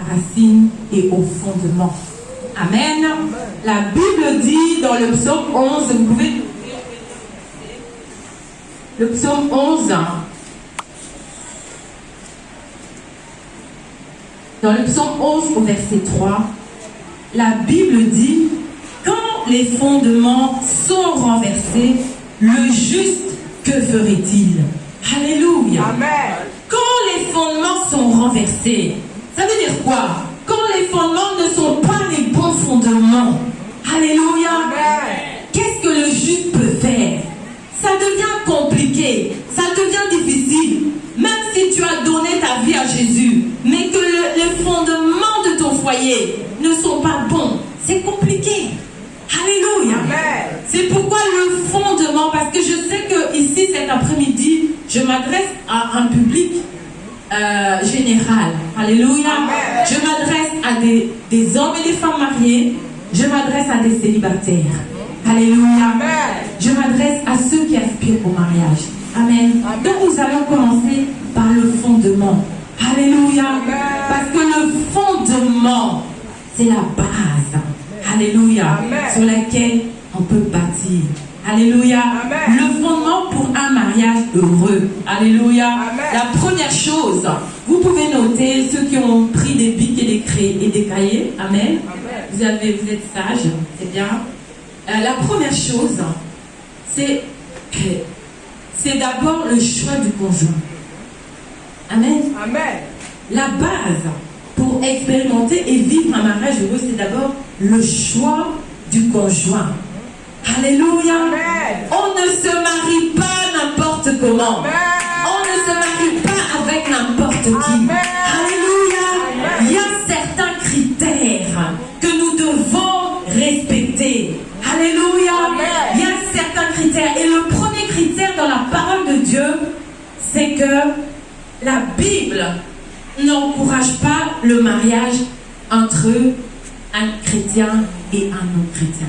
racine et au fondement. Amen. La Bible dit dans le psaume 11, vous pouvez le psaume 11, dans le psaume 11 au verset 3, la Bible dit: quand les fondements sont renversés, le juste, que ferait-il? Alléluia. Amen. Quand les fondements sont renversés, ça veut dire quoi? Quand les fondements ne sont pas les bons fondements. Alléluia. Amen. Qu'est-ce que le juste peut faire? Ça devient compliqué, ça devient difficile. Même si tu as donné ta vie à Jésus, mais que les fondements de ton foyer ne sont pas bons, c'est compliqué. Alléluia. Amen. C'est pourquoi le fondement, parce que je sais que ici cet après-midi, je m'adresse à un public général. Alléluia. Amen. Je m'adresse à des hommes et des femmes mariés. Je m'adresse à des célibataires. Alléluia. Amen. Je m'adresse à ceux qui aspirent au mariage. Amen. Amen. Donc nous allons commencer par le fondement. Alléluia. Amen. Parce que le fondement, c'est la base. Alléluia. Amen. Sur laquelle on peut bâtir. Alléluia. Amen. Le fondement pour un mariage heureux. Alléluia. Amen. La première chose, vous pouvez noter, ceux qui ont pris des bics et des cahiers. Amen. Amen. Vous êtes sages, c'est bien. La première chose, c'est d'abord le choix du conjoint. Amen. Amen. La base pour expérimenter et vivre un mariage heureux, c'est d'abord le choix du conjoint. Alléluia. Amen. On ne se marie pas n'importe comment. Amen. On ne se marie pas avec n'importe qui. Amen. Alléluia. Amen. Il y a certains critères que nous devons respecter. Alléluia. Amen. Il y a certains critères. Et le premier critère dans la parole de Dieu, c'est que la Bible n'encourage pas le mariage entre un chrétien et un non-chrétien.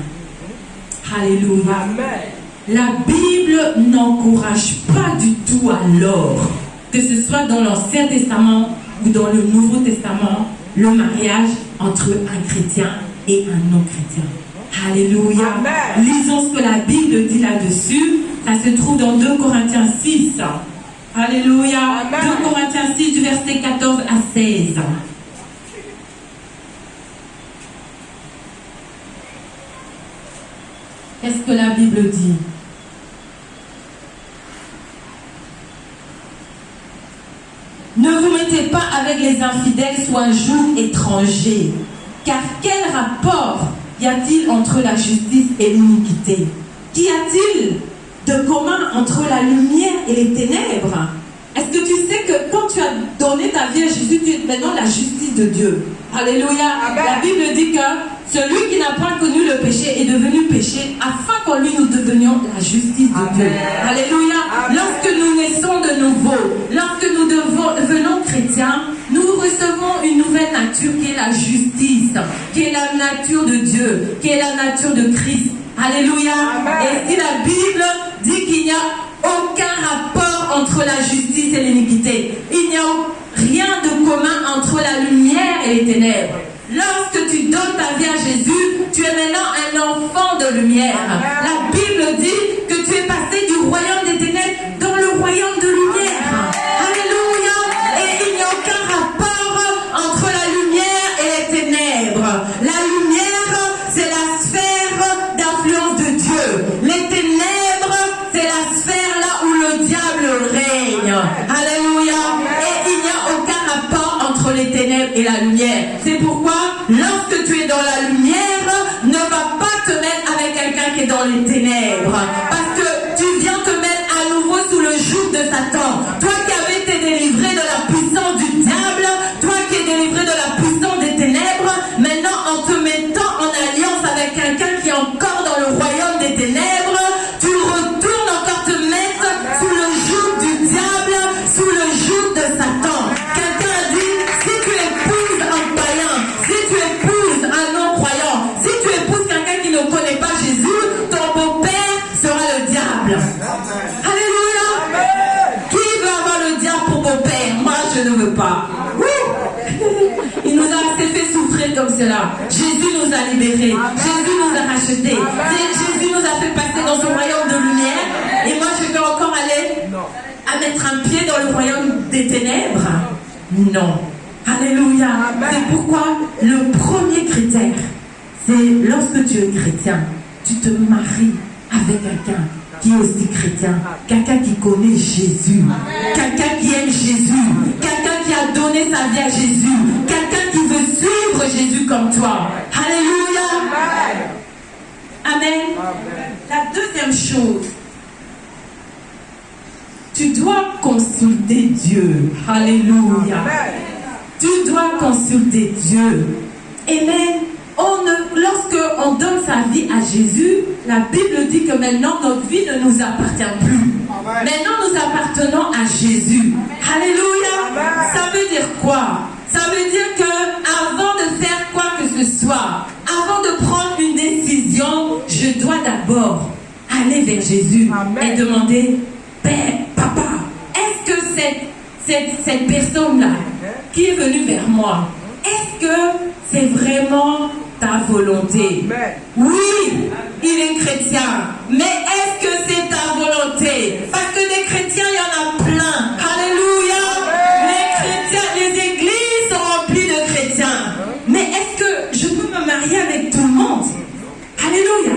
Alléluia. Amen. La Bible n'encourage pas du tout alors, que ce soit dans l'Ancien Testament ou dans le Nouveau Testament, le mariage entre un chrétien et un non-chrétien. Alléluia. Amen. Lisons ce que la Bible dit là-dessus. Ça se trouve dans 2 Corinthiens 6. Alléluia. Amen. 2 Corinthiens 6 du verset 14 à 16. Qu'est-ce que la Bible dit? Ne vous mettez pas avec les infidèles, soit un jour étranger. Car quel rapport y a-t-il entre la justice et l'iniquité? Qu'y a-t-il de commun entre la lumière et les ténèbres? Est-ce que tu sais que quand tu as donné ta vie à Jésus, tu es maintenant la justice de Dieu? Alléluia. Amen. La Bible dit que celui qui n'a pas connu le péché est devenu péché afin qu'en lui nous devenions la justice de Amen. Dieu. Alléluia. Amen. Lorsque nous naissons de nouveau, lorsque nous devenons chrétiens, nous recevons une nouvelle nature qui est la justice, qui est la nature de Dieu, qui est la nature de Christ. Alléluia. Amen. Et si la Bible dit qu'il n'y a aucun rapport entre la justice et l'iniquité, il n'y a rien de commun entre la lumière et les ténèbres. Lorsque tu donnes ta vie à Jésus, tu es maintenant un enfant de lumière. Amen. La Bible dit que tu es passé du royaume des ténèbres dans le royaume de lumière. Alléluia. Et il n'y a aucun rapport entre la lumière et les ténèbres. La lumière, c'est la sphère d'influence de Dieu. Les ténèbres, c'est la sphère là où le diable règne. Alléluia. Et il n'y a aucun rapport entre les ténèbres et la lumière. C'est pourquoi, lorsque tu es dans la lumière, ne va pas te mettre avec quelqu'un qui est dans les ténèbres. Parce que tu viens te mettre à nouveau sous le joug de Satan. Toi qui avais été délivré de la puissance du diable, toi qui es délivré de la puissance des ténèbres, maintenant en te mettant en alliance avec quelqu'un qui est encore dans le royaume des ténèbres, tu retournes encore te mettre sous le joug du diable, sous le joug de Satan. Quelqu'un a dit, si tu épouses un païen, si tu épouses un non-croyant, si tu épouses quelqu'un qui ne connaît pas Jésus, ton beau-père sera le diable. Alléluia. Qui veut avoir le diable pour beau-père? Moi, je ne veux pas. Il nous construire comme cela. Jésus nous a libérés. Jésus nous a rachetés. Jésus nous a fait passer dans son royaume de lumière. Et moi, je vais encore aller à mettre un pied dans le royaume des ténèbres. Non. Alléluia. C'est pourquoi le premier critère, c'est lorsque tu es chrétien, tu te maries avec quelqu'un qui est aussi chrétien, quelqu'un qui connaît Jésus, quelqu'un qui aime Jésus, quelqu'un qui a donné sa vie à Jésus, quelqu'un qui veut suivre Jésus comme toi. Alléluia. Amen. La deuxième chose, tu dois consulter Dieu. Alléluia. Tu dois consulter Dieu. Amen. Lorsque on donne sa vie à Jésus, la Bible dit que maintenant notre vie ne nous appartient plus. Maintenant nous appartenons à Jésus. Alléluia. Ça veut dire quoi? Ça veut dire que avant de faire quoi que ce soit, avant de prendre une décision, je dois d'abord aller vers Jésus et demander: Père, Papa, est-ce que cette personne-là qui est venue vers moi, est-ce que c'est vraiment ta volonté? Oui, il est chrétien, mais est-ce que c'est ta volonté? Parce que des chrétiens, il y en a plein. Alléluia. Les chrétiens, les églises sont remplies de chrétiens. Mais est-ce que je peux me marier avec tout le monde? Alléluia.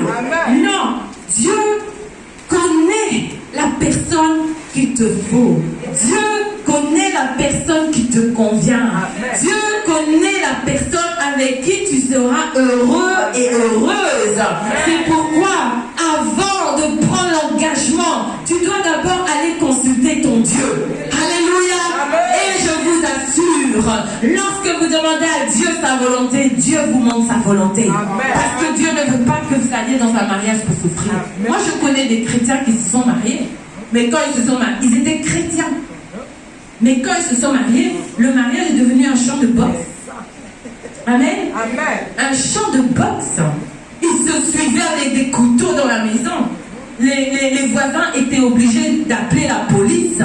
Non, Dieu connaît la personne qu'il te faut. Dieu connaît la personne qui te convient. Dieu connaît la personne avec qui tu seras heureux et heureuse. C'est pourquoi, avant de prendre l'engagement, tu dois d'abord aller consulter ton Dieu. Alléluia. Et je vous assure, lorsque vous demandez à Dieu sa volonté, Dieu vous montre sa volonté. Parce que Dieu ne veut pas que vous alliez dans un mariage pour souffrir. Moi, je connais des chrétiens qui se sont mariés. Mais quand ils se sont mariés, ils étaient chrétiens. Mais quand ils se sont mariés, le mariage est devenu un champ de boxe. Amen. Un champ de boxe. Ils se suivaient avec des couteaux dans la maison. Les voisins étaient obligés d'appeler la police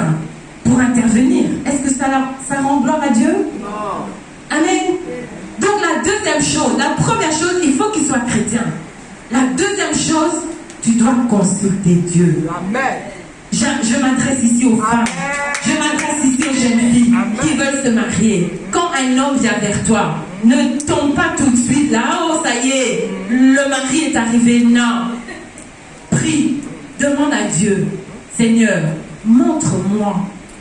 pour intervenir. Est-ce que ça rend gloire à Dieu? Non. Amen. Donc la deuxième chose, la première chose, il faut qu'il soit chrétien. La deuxième chose, tu dois consulter Dieu. Amen. Je m'adresse ici aux femmes. Je m'adresse ici aux jeunes filles qui veulent se marier. Quand un homme vient vers toi, ne tombe pas tout de suite là. Oh, ça y est, le mari est arrivé. Non. Prie, demande à Dieu: Seigneur, montre-moi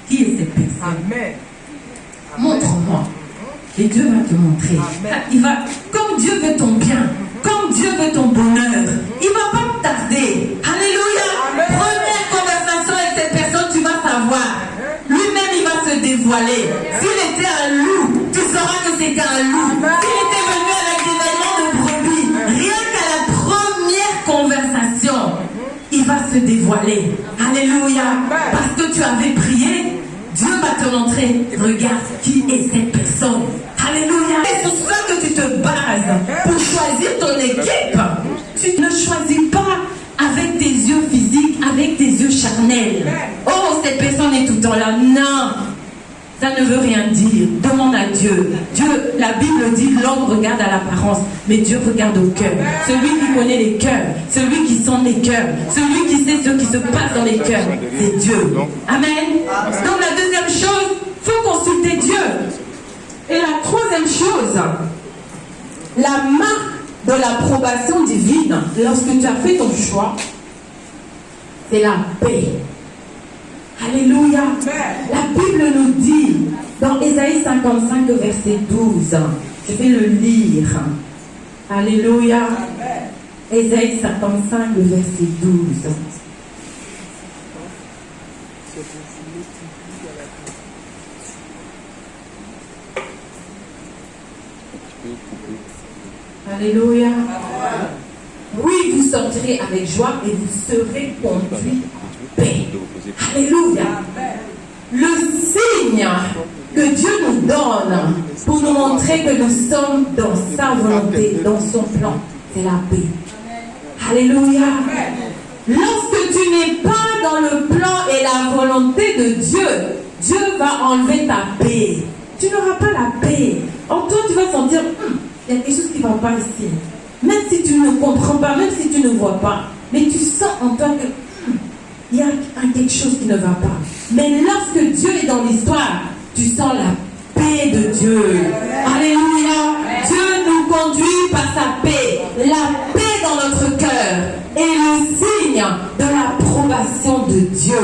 qui est cette personne. Montre-moi. Et Dieu va te montrer. Comme Dieu veut ton bien, comme Dieu veut ton bonheur, il ne va pas tarder. Alléluia. Première conversation avec cette personne, tu vas savoir. Lui-même, il va se dévoiler. S'il était un loup, tu sauras que c'était un loup. S'il était venu avec des vêtements de brebis, rien qu'à la première conversation, il va se dévoiler. Alléluia. Parce que tu avais prié, Dieu va te montrer. Regarde qui est cette personne. Alléluia. C'est sur ça que tu te bases pour choisir ton équipe. Tu ne choisis pas avec tes yeux physiques, avec tes yeux charnels. Oh, cette personne est tout le temps là. Non. Ça ne veut rien dire. Demande à Dieu. Dieu, la Bible dit, l'homme regarde à l'apparence, mais Dieu regarde au cœur. Celui qui connaît les cœurs, celui qui sent les cœurs, celui qui sait ce qui se passe dans les cœurs, c'est Dieu. Amen. Donc la deuxième chose, il faut consulter Dieu. Et la troisième chose, la marque de l'approbation divine, lorsque tu as fait ton choix, c'est la paix. Alléluia. La Bible nous dit, dans Ésaïe 55, verset 12, je vais le lire. Alléluia. Ésaïe 55, verset 12. Alléluia. Oui, vous sortirez avec joie et vous serez conduits en paix. Alléluia. Le signe que Dieu nous donne pour nous montrer que nous sommes dans sa volonté, dans son plan, c'est la paix. Alléluia. Lorsque tu n'es pas dans le plan et la volonté de Dieu, Dieu va enlever ta paix. Tu n'auras pas la paix. En toi, tu vas sentir, il y a quelque chose qui ne va pas ici. Même si tu ne comprends pas, même si tu ne vois pas, mais tu sens en toi que il y a quelque chose qui ne va pas. Mais lorsque Dieu est dans l'histoire, tu sens la paix de Dieu. Alléluia. Dieu nous conduit par sa paix. La paix dans notre cœur est le signe de l'approbation de Dieu.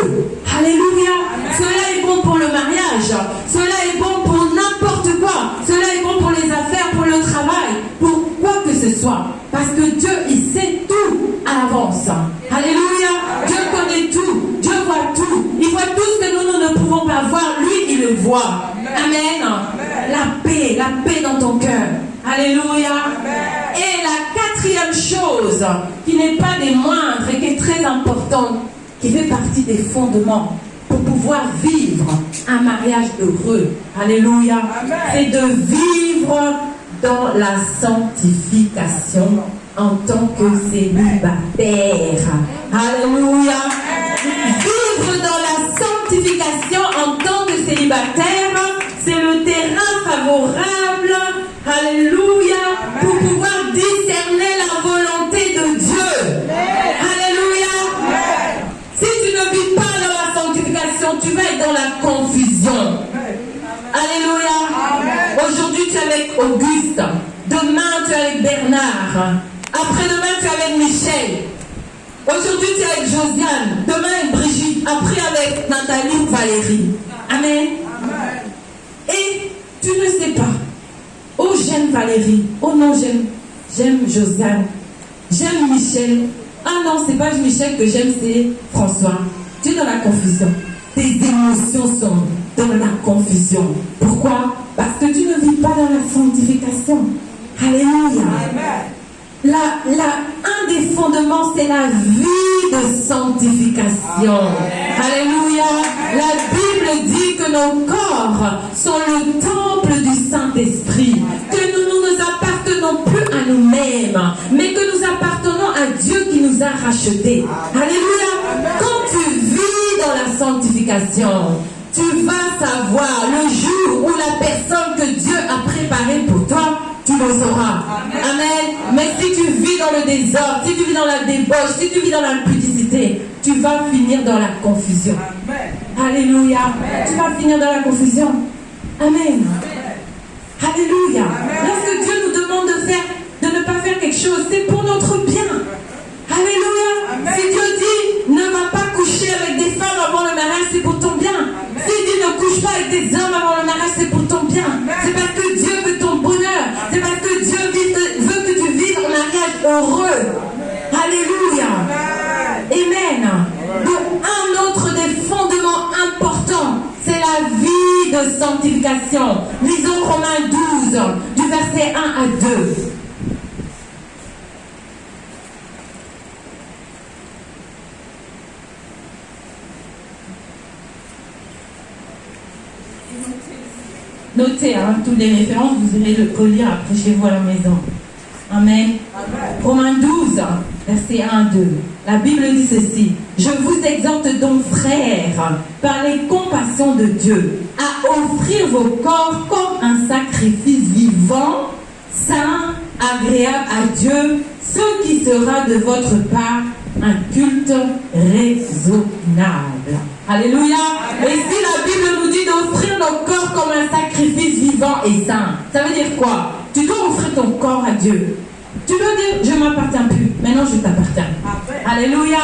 Alléluia. Cela est bon pour le mariage. Cela est bon pour n'importe quoi. Cela est bon pour les affaires, pour le travail, pour quoi que ce soit. Parce que Dieu, il sait tout à l'avance. Alléluia. Dieu connaît tout. Dieu voit tout. Il voit tout ce que nous ne pouvons pas voir. Lui, il le voit. Amen. La paix dans ton cœur. Alléluia. Et la quatrième chose, qui n'est pas des moindres et qui est très importante, qui fait partie des fondements pour pouvoir vivre un mariage heureux. Alléluia. C'est de vivre dans la sanctification en tant que célibataire. Alléluia. Vivre dans la sanctification en tant que célibataire, c'est le terrain favorable, alléluia, pour pouvoir discerner la volonté de Dieu. Alléluia. Si tu ne vis pas dans la sanctification, tu vas être dans la confusion. Alléluia. Aujourd'hui, tu es avec Auguste. Demain, tu es avec Bernard. Après-demain, tu es avec Michel. Aujourd'hui, tu es avec Josiane. Demain, avec Brigitte. Après, avec Nathalie ou Valérie. Amen. Et tu ne sais pas. Oh, j'aime Valérie. Oh non, j'aime Josiane. J'aime Michel. Ah non, c'est pas Michel que j'aime, c'est François. Tu es dans la confusion. Tes émotions sont dans la confusion. Pourquoi? Parce que tu ne vis pas dans la sanctification. Alléluia. Un des fondements, c'est la vie de sanctification. Alléluia. La Bible dit que nos corps sont le temple du Saint-Esprit. Que nous ne nous appartenons plus à nous-mêmes, mais que nous appartenons à Dieu qui nous a rachetés. Alléluia. Quand tu vis dans la sanctification, tu vas savoir le jour où la personne que Dieu a préparée pour toi, tu le sauras. Amen. Mais si tu vis dans le désordre, si tu vis dans la débauche, si tu vis dans l'impudicité, tu vas finir dans la confusion. Alléluia. Tu vas finir dans la confusion. Amen. Alléluia. Lorsque Dieu nous demande de ne pas faire quelque chose, c'est pour notre bien. Alléluia. Si Dieu dit ne va pas coucher avec des femmes avant le mariage, c'est pour ton bien. S'il dit ne couche pas avec des hommes avant le mariage, c'est pour ton bien. C'est parce que Dieu veut ton bonheur. C'est parce que Dieu veut que tu vives un mariage heureux. Alléluia. Amen. Donc un autre des fondements importants, c'est la vie de sanctification. Lisons Romains 12, du verset 1 à 2. Notez toutes les références, vous irez le relire après chez vous à la maison. Amen. Romains 12, verset 1 à 2. La Bible dit ceci. Je vous exhorte donc, frères, par les compassions de Dieu, à offrir vos corps comme un sacrifice vivant, saint, agréable à Dieu, ce qui sera de votre part un culte raisonnable. Alléluia. Et si la Bible nous dit d'offrir nos corps comme un sacrifice vivant et saint, ça veut dire quoi? Tu dois offrir ton corps à Dieu. Tu dois dire, je ne m'appartiens plus. Maintenant, je t'appartiens. Alléluia.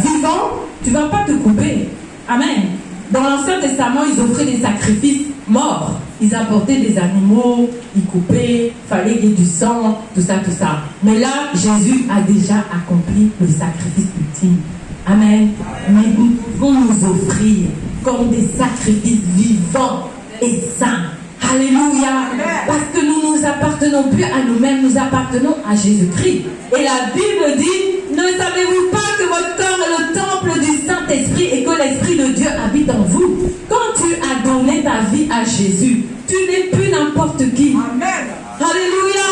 Vivant, tu ne vas pas te couper. Amen. Dans l'Ancien Testament, ils offraient des sacrifices morts. Ils apportaient des animaux, ils coupaient, il fallait qu'il y ait du sang, tout ça, tout ça. Mais là, Jésus a déjà accompli le sacrifice ultime. Amen. Mais nous pouvons nous offrir comme des sacrifices vivants et saints. Alléluia. Parce que nous ne nous appartenons plus à nous-mêmes, nous appartenons à Jésus-Christ. Et la Bible dit, ne savez-vous pas que votre corps est le temple du Saint-Esprit et que l'Esprit de Dieu habite en vous? Quand tu as donné ta vie à Jésus, tu n'es plus n'importe qui. Amen. Alléluia.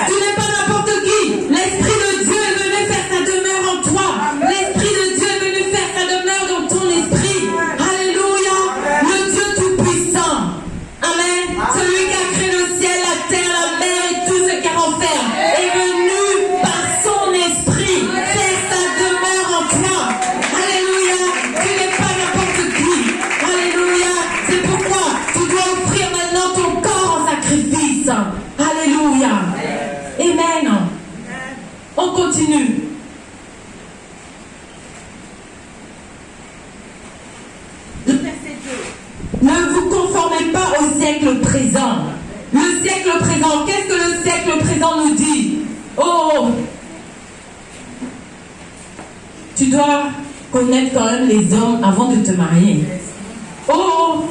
Tu n'es pas n'importe qui. L'Esprit de Dieu est venu faire sa demeure en toi. L'Esprit de Dieu est venu faire sa demeure dans ton esprit. Alléluia. Le Dieu tout-puissant. Amen. Celui qui a créé le ciel, la terre, la mer et tout ce qu'il y a Alléluia. Amen. On continue. Le verset 2. Ne vous conformez pas au siècle présent. Le siècle présent, qu'est-ce que le siècle présent nous dit? Oh, tu dois connaître quand même les hommes avant de te marier. Oh,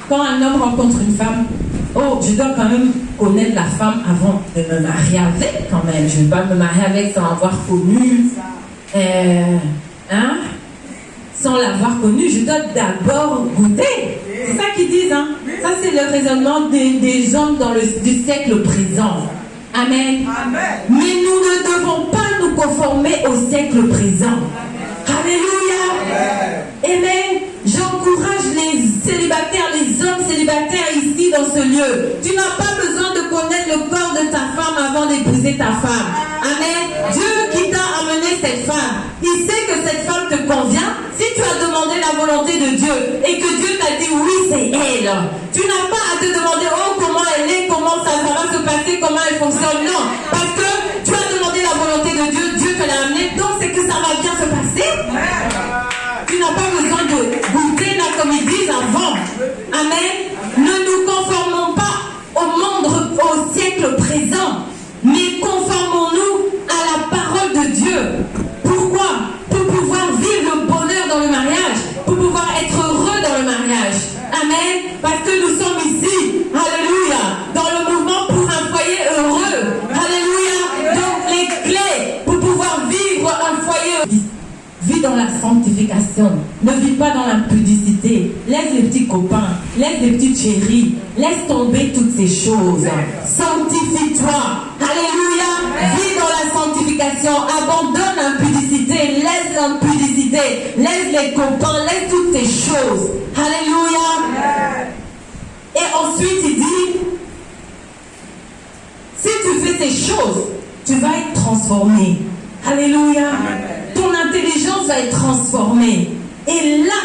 quand un homme rencontre une femme, oh, je dois quand même connaître la femme avant de me marier avec quand même. Je ne vais pas me marier avec sans avoir connu. Sans l'avoir connue, je dois d'abord goûter. C'est ça qu'ils disent, hein. Ça, c'est le raisonnement des hommes du siècle présent. Amen. Amen. Mais nous ne devons pas nous conformer au siècle présent. Alléluia. Amen. J'encourage les célibataires, les hommes célibataires ici dans ce lieu. Tu n'as pas besoin de connaître le corps de ta femme avant d'épouser ta femme. Amen. Dieu qui t'a amené cette femme, il sait que cette femme te convient. Si tu as demandé la volonté de Dieu et que Dieu t'a dit oui, c'est elle, tu n'as pas à te demander oh comment elle est, comment ça va se passer, comment elle fonctionne. Non, parce que tu as demandé la volonté de Dieu, Dieu te l'a amené, donc c'est que ça va bien se passer. Tu n'as pas besoin de goûter là comme ils disent avant. Amen. Ne nous conformons pas au monde, au siècle présent, mais conformons-nous à la parole de Dieu. Pourquoi? Pour pouvoir vivre le bonheur dans le mariage, pour pouvoir être heureux dans le mariage. Amen. Parce que nous sommes ici, alléluia, dans le mouvement pour un foyer heureux. Alléluia. Donc les clés pour pouvoir vivre un foyer. Vis dans la sanctification. Ne vis pas dans l'impudicité. Laisse les petits copains, laisse les petites chéries, laisse tomber toutes ces choses. Sanctifie-toi. Alléluia. Vis dans la sanctification. Abandonne l'impudicité, laisse l'impudicité, laisse les copains, laisse toutes ces choses. Alléluia. Et ensuite il dit, si tu fais ces choses, tu vas être transformé. Alléluia. Ton intelligence va être transformée. Et là,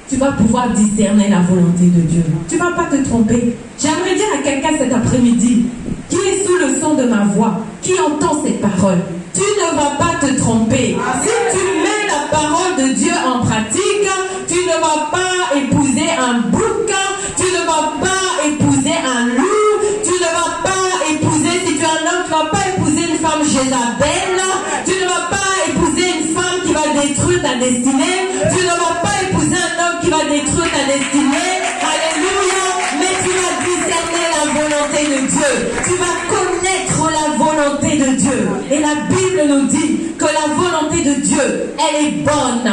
tu vas pouvoir discerner la volonté de Dieu. Tu ne vas pas te tromper. J'aimerais dire à quelqu'un cet après-midi, qui est sous le son de ma voix, qui entend ces paroles, tu ne vas pas te tromper. Si tu mets la parole de Dieu en pratique, tu ne vas pas épouser un bouc, tu ne vas pas épouser un loup, tu ne vas pas épouser, si tu es un homme, tu ne vas pas épouser une femme Jézabel, tu ne vas pas épouser une femme qui va détruire ta destinée, tu ne vas pas épouser un homme qui va détruire ta destinée. Alléluia. Mais tu vas discerner la volonté de Dieu, tu vas connaître la volonté de Dieu. Et la Bible nous dit que la volonté de Dieu, elle est bonne,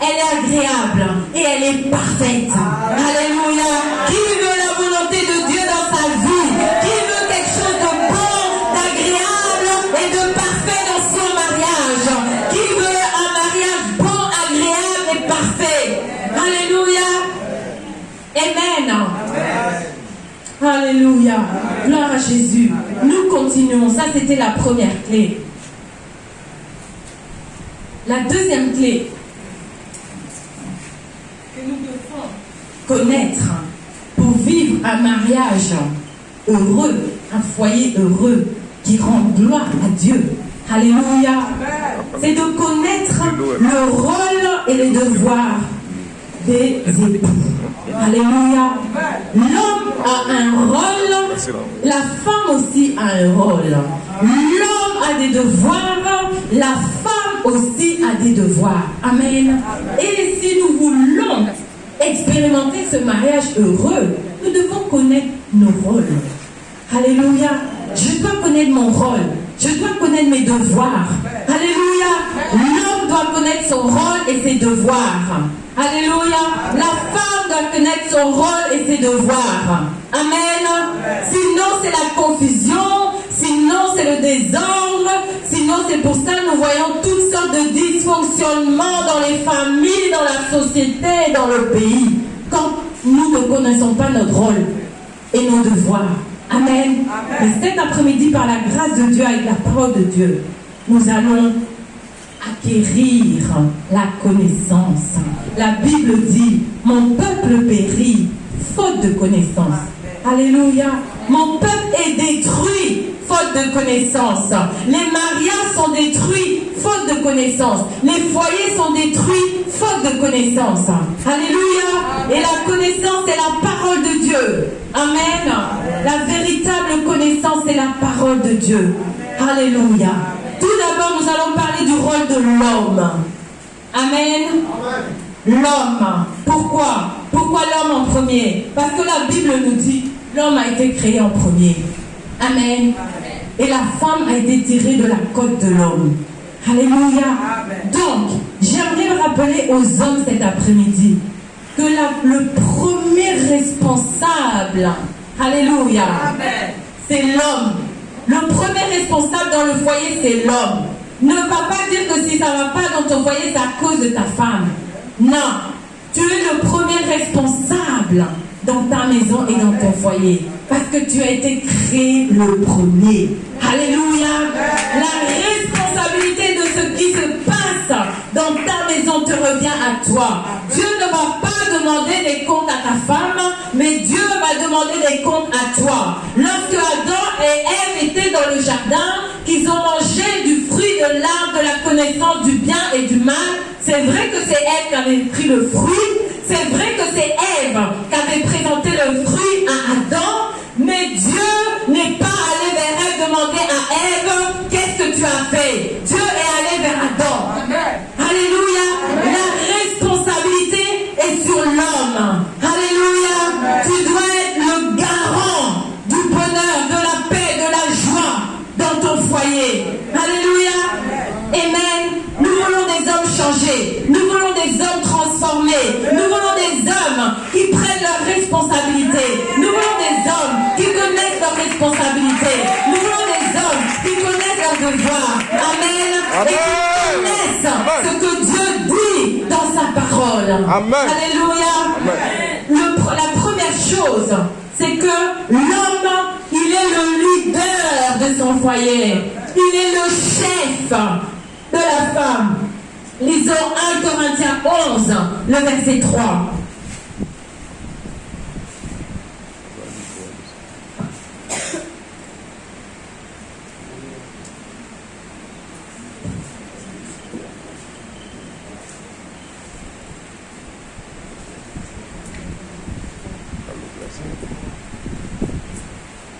elle est agréable et elle est parfaite. Alléluia. Qui veut la volonté de Dieu dans sa vie? Qui veut quelque chose de bon, d'agréable et de parfait dans son mariage? Qui veut un mariage bon, agréable et parfait? Alléluia. Amen. Alléluia. Gloire à Jésus. Nous continuons. Ça, c'était la première clé. La deuxième clé que nous devons connaître pour vivre un mariage heureux, un foyer heureux qui rend gloire à Dieu. Alléluia. C'est de connaître le rôle et les devoirs des époux. Alléluia. L'homme a un rôle, la femme aussi a un rôle. L'homme a des devoirs, la femme aussi a des devoirs. Amen. Et si nous voulons expérimenter ce mariage heureux, nous devons connaître nos rôles. Alléluia. Je dois connaître mon rôle. Je dois connaître mes devoirs. Alléluia. L'homme doit connaître son rôle et ses devoirs. Alléluia. La femme doit connaître son rôle et ses devoirs. Amen. Sinon, c'est la confusion. Sinon, c'est le désordre. Sinon, c'est pour ça que nous voyons toutes sortes de dysfonctionnements dans les familles, dans la société, dans le pays. Quand nous ne connaissons pas notre rôle et nos devoirs. Amen. Et cet après-midi, par la grâce de Dieu, avec la parole de Dieu, nous allons acquérir la connaissance. La Bible dit, mon peuple périt faute de connaissance. Alléluia. Mon peuple est détruit faute de connaissance. Les mariages sont détruits faute de connaissance. Les foyers sont détruits faute de connaissance. Alléluia. Et la connaissance est la parole de Dieu. Amen. La véritable connaissance est la parole de Dieu. Alléluia. Tout d'abord, nous allons parler du rôle de l'homme. Amen. L'homme. Pourquoi? Pourquoi l'homme en premier? Parce que la Bible nous dit l'homme a été créé en premier. Amen. Et la femme a été tirée de la côte de l'homme. Alléluia. Donc, j'aimerais rappeler aux hommes cet après-midi que le premier responsable, alléluia, c'est l'homme. Le premier responsable dans le foyer, c'est l'homme. Ne va pas dire que si ça ne va pas dans ton foyer, c'est à cause de ta femme. Non. Tu es le premier responsable dans ta maison et dans ton foyer. Parce que tu as été créé le premier. Alléluia. La responsabilité de ce qui se passe dans ta maison te revient à toi. Dieu ne va pas demander des comptes à ta femme, mais Dieu va demander des comptes à toi. Lorsque Adam et Ève étaient dans le jardin, qu'ils ont mangé du fruit de l'arbre de la connaissance du bien et du mal, c'est vrai que c'est Ève qui avait pris le fruit, c'est vrai que c'est Ève qui avait présenté le fruit à Adam, mais Dieu n'est pas allé vers Ève demander à Ève, qu'est-ce que tu as fait? Dieu est allé vers Adam. Alléluia. La responsabilité est sur l'homme. Alléluia. Tu dois être le garant du bonheur, de la paix, de la joie dans ton foyer. Alléluia. Amen. Nous voulons des hommes changés. Nous voulons des hommes transformés. Nous voulons des hommes qui prennent leurs responsabilités. Nous voulons des hommes qui connaissent leurs responsabilités. Nous voulons des hommes qui connaissent leurs devoirs. Amen. Et qui connaissent ce que Dieu dit dans sa parole. Amen. Alléluia. Amen. La première chose, c'est que l'homme, il est le leader de son foyer. Il est le chef de la femme. Lisons 1 Corinthiens 11, le verset 3.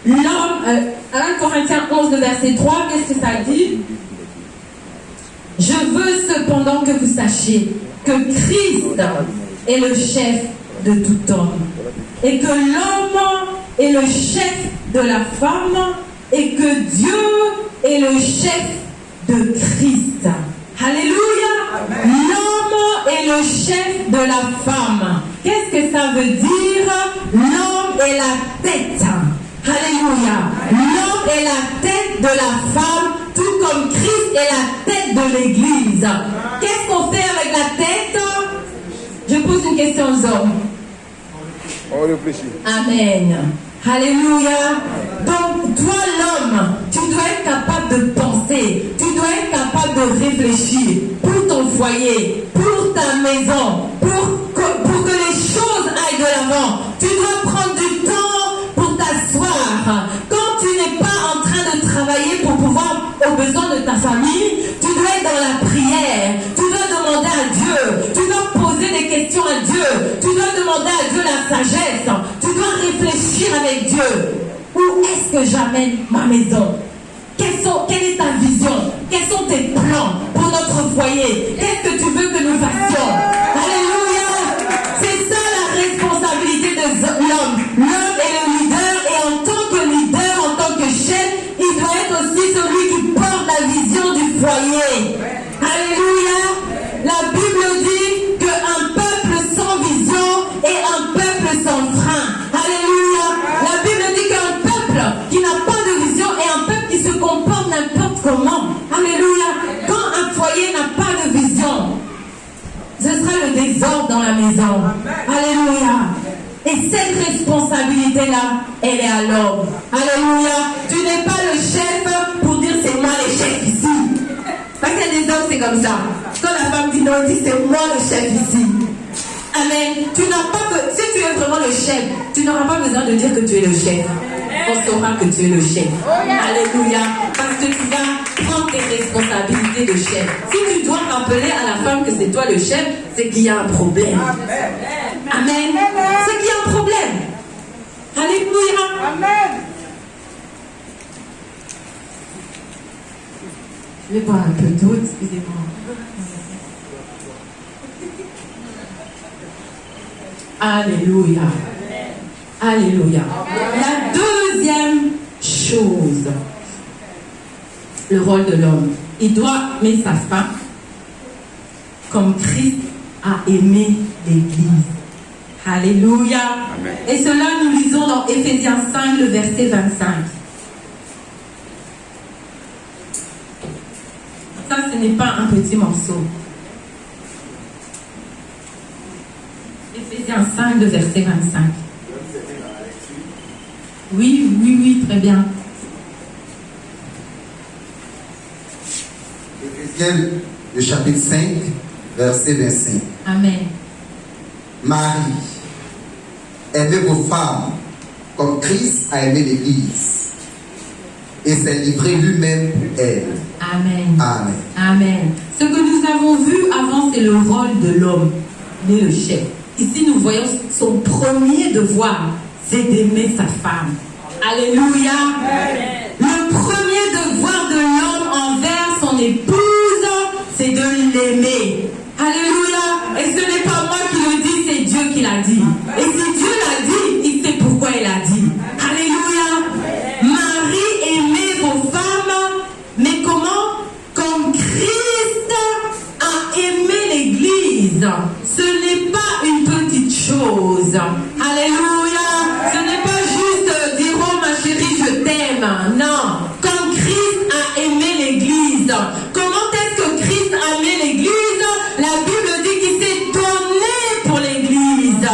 L'homme, 1 Corinthiens 11, le verset 3, qu'est-ce que ça dit? Je veux cependant que vous sachiez que Christ est le chef de tout homme, et que l'homme est le chef de la femme, et que Dieu est le chef de Christ. Alléluia. L'homme est le chef de la femme. Qu'est-ce que ça veut dire? L'homme est la tête. Alléluia. L'homme est la tête de la femme, tout comme Christ est la tête de l'Église. Qu'est-ce qu'on fait avec la tête? Je pose une question aux hommes. On réfléchit. Amen. Alléluia. Donc, toi, l'homme, tu dois être capable de penser, tu dois être capable de réfléchir pour ton foyer, pour ta maison, pour que les choses aillent de l'avant. Tu dois prendre du temps pour t'asseoir. Quand tu n'es pas en train de travailler pour pouvoir aux besoins de ta famille, tu dois être dans la prière, tu dois demander à Dieu, tu dois poser des questions à Dieu, tu dois demander à Dieu la sagesse, tu dois réfléchir avec Dieu. Où est-ce que j'amène ma maison? Quelle est ta vision? Quels sont tes plans pour notre foyer? Qu'est-ce que tu veux que nous fassions? Alléluia! C'est ça la responsabilité de l'homme. L'homme est le leader et en tant que leader, en tant que chef, il doit être aussi celui qui porte la vision du foyer. Alléluia! La Bible dit qu'un peuple sans vision est un peuple sans frein. Alléluia! La Bible dit qu'un peuple qui n'a pas de vision est un peuple qui se comporte n'importe comment. Alléluia! Quand un foyer n'a pas de vision, ce sera le désordre dans la maison. Alléluia! Et cette responsabilité-là, elle est à l'homme. Alléluia! Tu n'es pas le chef pour dire c'est moi le chef ici. Parce qu'il y a des hommes, c'est comme ça. Quand la femme dit non, il dit c'est moi le chef ici. Amen. Si tu es vraiment le chef, tu n'auras pas besoin de dire que tu es le chef. on saura que tu es le chef. Alléluia. Parce que tu vas prendre tes responsabilités de chef. Si tu dois rappeler à la femme que c'est toi le chef, c'est qu'il y a un problème. Amen. C'est qu'il y a un problème. Alléluia. Amen. Je vais boire un peu d'eau, excusez-moi. Alléluia. Alléluia. La deuxième chose, le rôle de l'homme. Il doit aimer sa femme comme Christ a aimé l'Église. Alléluia. Amen. Et cela, nous lisons dans Éphésiens 5, le verset 25. Ça, ce n'est pas un petit morceau. Éphésiens 5, le verset 25. Oui, très bien. Éphésiens, le chapitre 5, verset 25. Amen. Marie, aimez vos femmes comme Christ a aimé l'Église et s'est livré lui-même pour elle. Amen. Amen. Amen. Ce que nous avons vu avant, c'est le rôle de l'homme. Il est le chef. Ici, nous voyons son premier devoir, c'est d'aimer sa femme. Alléluia. Amen. Le premier devoir de l'homme envers son épouse, c'est de l'aimer. Alléluia. Et ce n'est pas moi qui le dis, c'est Dieu qui l'a dit. Et si Dieu l'a dit, il sait pourquoi il l'a dit. Alléluia. Marie, aimez vos femmes, mais comment? Comme Christ a aimé l'Église. Ce n'est pas une petite chose. Alléluia. Ce n'est pas juste dire, oh ma chérie, je t'aime. Non. Comme Christ a aimé l'Église. Comment est-ce que Christ a aimé l'Église? La Bible dit qu'il s'est donné pour l'Église.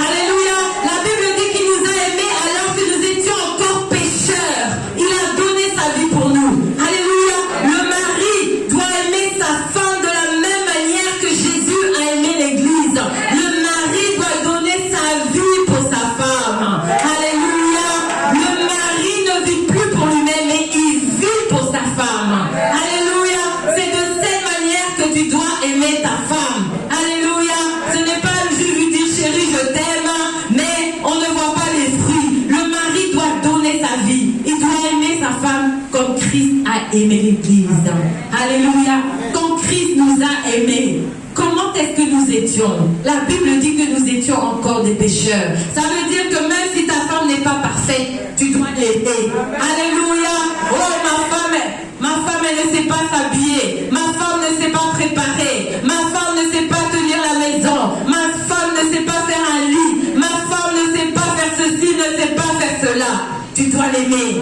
Alléluia. La Bible dit qu'il nous a aimés alors que nous étions encore pécheurs. Il a donné sa vie pour nous. Alléluia. Le mari doit aimer sa femme de la même manière que Jésus a aimé l'Église. Le mari doit donner sa vie pour sa femme. Alléluia. Le mari ne vit plus pour lui-même, mais il vit pour sa femme. Alléluia. C'est de cette manière que tu dois aimer ta femme. Alléluia. Ce n'est pas juste lui dire chérie, je t'aime, mais on ne voit pas les fruits. Le mari doit donner sa vie. Il doit aimer sa femme comme Christ a aimé l'Église. Alléluia. Comme Christ nous a aimés. Comment est-ce que nous étions? La Bible dit que nous étions encore des pécheurs. Ça veut dire que même si ta femme n'est pas parfaite, tu dois l'aimer. Alléluia. Oh, ma femme, elle ne sait pas s'habiller. Ma femme ne sait pas préparer. Ma femme ne sait pas tenir la maison. Ma femme ne sait pas faire un lit. Ma femme ne sait pas faire ceci, ne sait pas faire cela. Tu dois l'aimer.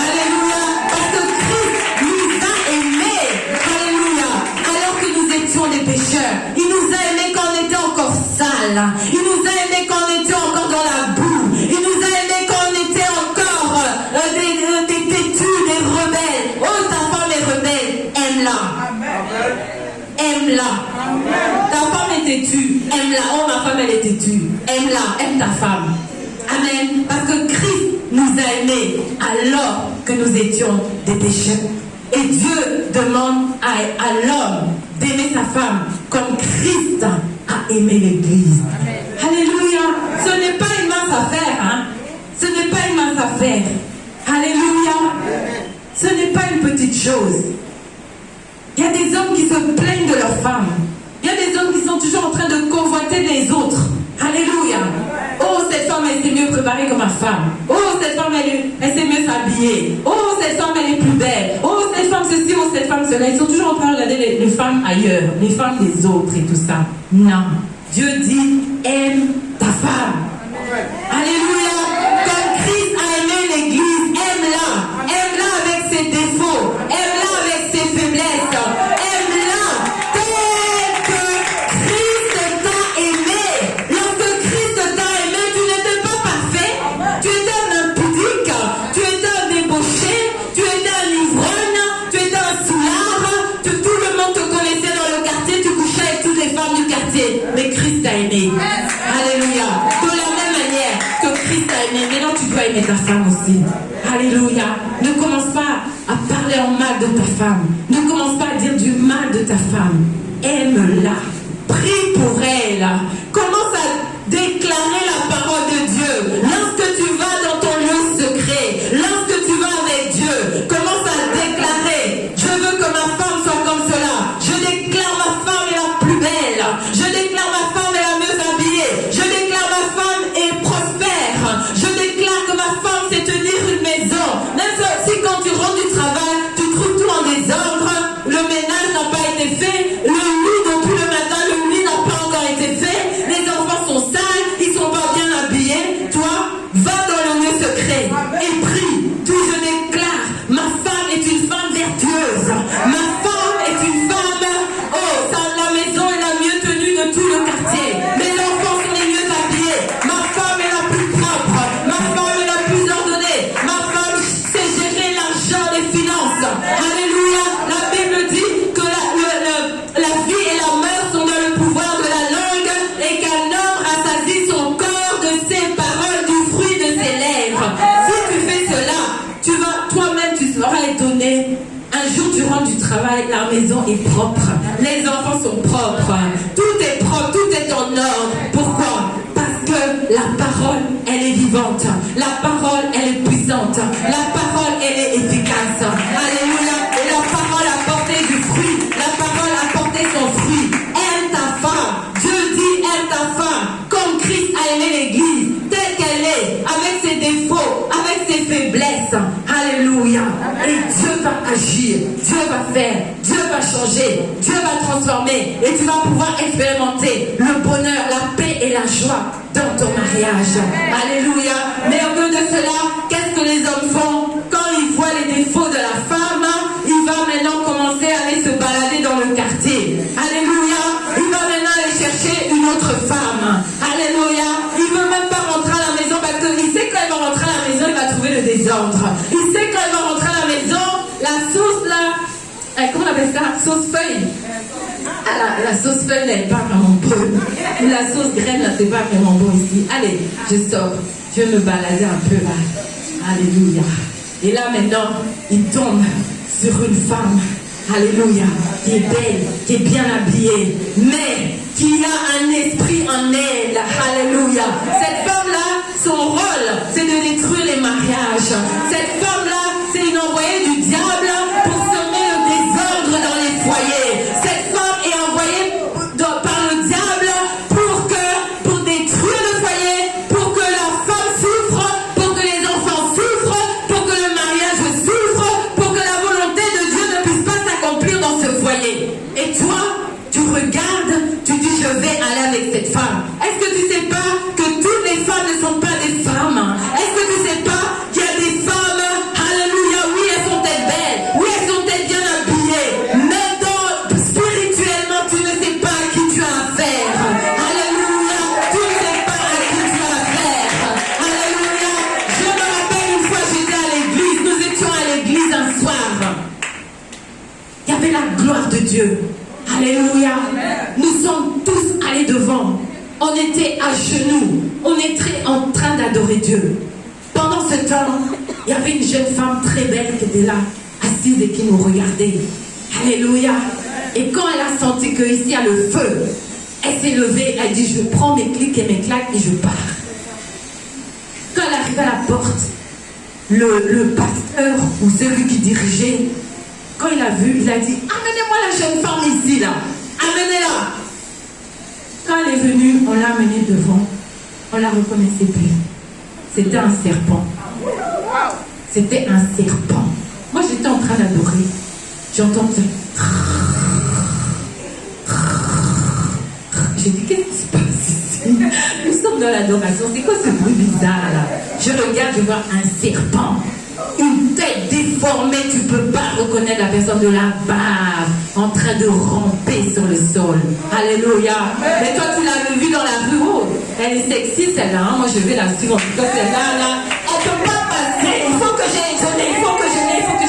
Alléluia. Parce que Christ nous a aimés. Alléluia. Alors que nous étions des pécheurs. Il nous a aimés quand on était encore sales. Il nous a aimés quand on était encore dans la boue. Il nous a aimés quand on était encore des têtus, des rebelles. Oh, ta femme est rebelle. Aime-la. Aime-la. Ta femme est têtue. Aime-la. Oh, ma femme, elle est têtue. Aime-la. Aime ta femme. Amen. Parce que Christ nous a aimés alors que nous étions des pécheurs. Et Dieu demande à l'homme d'aimer sa femme comme Christ a aimé l'Église. Alléluia. Ce n'est pas une mince affaire. Hein? Ce n'est pas une mince affaire. Alléluia. Ce n'est pas une petite chose. Il y a des hommes qui se plaignent de leurs femmes. Il y a des hommes qui sont toujours en train de convoiter les autres. Alléluia. Oh, cette femme, elle s'est mieux préparée que ma femme. Oh, cette femme, elle s'est mieux s'habiller. Oh, cette femme, elle est plus belle. Oh, cette femme ceci, oh, cette femme cela. Ils sont toujours en train de regarder les femmes ailleurs, les femmes des autres et tout ça. Non. Dieu dit, aime ta femme. Alléluia. Comme Christ a aimé l'Église, aime-la. Aime-la avec ses défauts. Aime-la avec ses faiblesses. Aime-la tel que Christ t'a aimé. Lorsque Christ t'a aimé, tu n'étais pas parfait. Tu étais un impudique. Tu étais un débauché. Tu étais un ivrogne. Tu étais un soulard. Tout le monde te connaissait dans le quartier. Tu couchais avec toutes les femmes du quartier. Mais Christ t'a aimé. Alléluia. De la même manière que Christ t'a aimé, maintenant tu dois aimer ta femme aussi. Alléluia. Ne commence pas à parler en mal de ta femme. Ne commence pas à dire du mal de ta femme. Aime-la. Prie pour elle. Commence à déclarer la parole de Dieu. Lorsque tu vas dans ton lieu secret, lorsque tu vas avec Dieu, commence à déclarer: je veux que ma femme soit comme cela. Je déclare ma femme est la plus belle. Je déclare ma femme est la mieux habillée. Je déclare ma femme est prospère. Je déclare que ma femme sait tenir une maison. Même si quand tu rentres du travail, tu trouves tout en désordre, le ménage n'a pas été fait, le lit depuis le matin, le lit n'a pas encore été fait, les enfants sont sales, ils sont pas bien habillés. Toi, va dans le lieu secret et prie. Tout je déclare, ma femme est une femme vertueuse. Ma femme est une femme, la maison est la mieux tenue de tout le quartier. Mes enfants sont les mieux habillés. Ma femme est la plus propre. Ma femme est la plus ordonnée. Ma femme sait gérer l'argent, les finances. Alléluia. La Bible dit que la vie et la mort sont dans le pouvoir de la langue et qu'un homme rassasie son corps de ses paroles, du fruit de ses lèvres. Si tu fais cela, tu vas toi-même, tu seras étonné. Un jour, tu rentres du travail, la maison est propre. Les enfants sont propres. Tout est propre, tout est en ordre. Pourquoi? Parce que la parole, elle est vivante. La parole, elle est puissante. La parole, elle est efficace. Alléluia. Et la parole a porté du fruit. La parole a porté son fruit. Aime ta femme. Dieu dit aime ta femme. Comme Christ a aimé l'église, telle qu'elle est, avec ses défauts, avec ses faiblesses. Alléluia. Et Dieu va agir. Dieu va faire. Dieu va changer. Dieu va transformer. Et tu vas pouvoir expérimenter le bonheur, la paix et la joie dans ton mariage. Alléluia. Mais au lieu de cela, qu'est-ce que les hommes font? Quand ils voient les défauts de la femme, il va maintenant commencer à aller se balader dans le quartier. Alléluia. Il va maintenant aller chercher une autre femme. Alléluia. Il ne veut même pas rentrer à la maison parce qu'il sait quand il va rentrer à la maison, il va trouver le désordre. Il sait quand il va rentrer à la maison, la sauce là, comment on appelle ça? Sauce feuille. Ah, la sauce feuille n'est pas vraiment bonne. La sauce graine là, c'est pas vraiment bon ici. Allez, je sors. Je vais me balader un peu là. Alléluia. Et là maintenant, il tombe sur une femme. Alléluia. Qui est belle, qui est bien habillée, mais qui a un esprit en elle. Alléluia. Cette femme-là, son rôle, c'est de détruire les mariages. Cette femme-là, c'est une envoyée du diable pour semer le désordre dans les foyers. Cette femme est envoyée par le diable pour détruire le foyer, pour que la femme souffre, pour que les enfants souffrent, pour que le mariage souffre, pour que la volonté de Dieu ne puisse pas s'accomplir dans ce foyer. Et toi, tu regardes, tu dis je vais aller avec cette femme. Est-ce que tu sais pas que toutes les femmes ne sont pas des femmes? Est-ce que tu sais pas qu'il y a des femmes, alléluia, oui elles sont peut-être belles, oui elles sont peut-être bien habillées, mais spirituellement tu ne sais pas à qui tu as affaire. Alléluia, tu ne sais pas à qui tu as affaire. Alléluia. Je me rappelle une fois j'étais à l'église, nous étions à l'église un soir. Il y avait la gloire de Dieu. Alléluia. Nous sommes tous allés devant. On était à genoux. On était en train d'adorer Dieu. Pendant ce temps, il y avait une jeune femme très belle qui était là, assise et qui nous regardait. Alléluia. Et quand elle a senti qu'ici il y a le feu, elle s'est levée, elle dit je prends mes clics et mes claques et je pars. Quand elle arrive à la porte, le pasteur ou celui qui dirigeait, quand il a vu, il a dit amenez-moi la jeune femme ici là, amenez-la. Quand elle est venue, on l'a amenée devant, on la reconnaissait plus. C'était un serpent. C'était un serpent. Moi j'étais en train d'adorer. J'entends ça. J'ai dit qu'est-ce qui se passe ici? Nous sommes dans l'adoration. C'est quoi ce bruit bizarre là? Je regarde, je vois un serpent. Une tête déformée, tu ne peux pas reconnaître la personne, de la bave en train de ramper sur le sol. Alléluia. Mais toi tu l'avais vue dans la rue, oh, elle est sexy celle-là, hein? Moi je vais la suivre. En tout cas celle-là, là, elle ne peut pas passer. Il faut que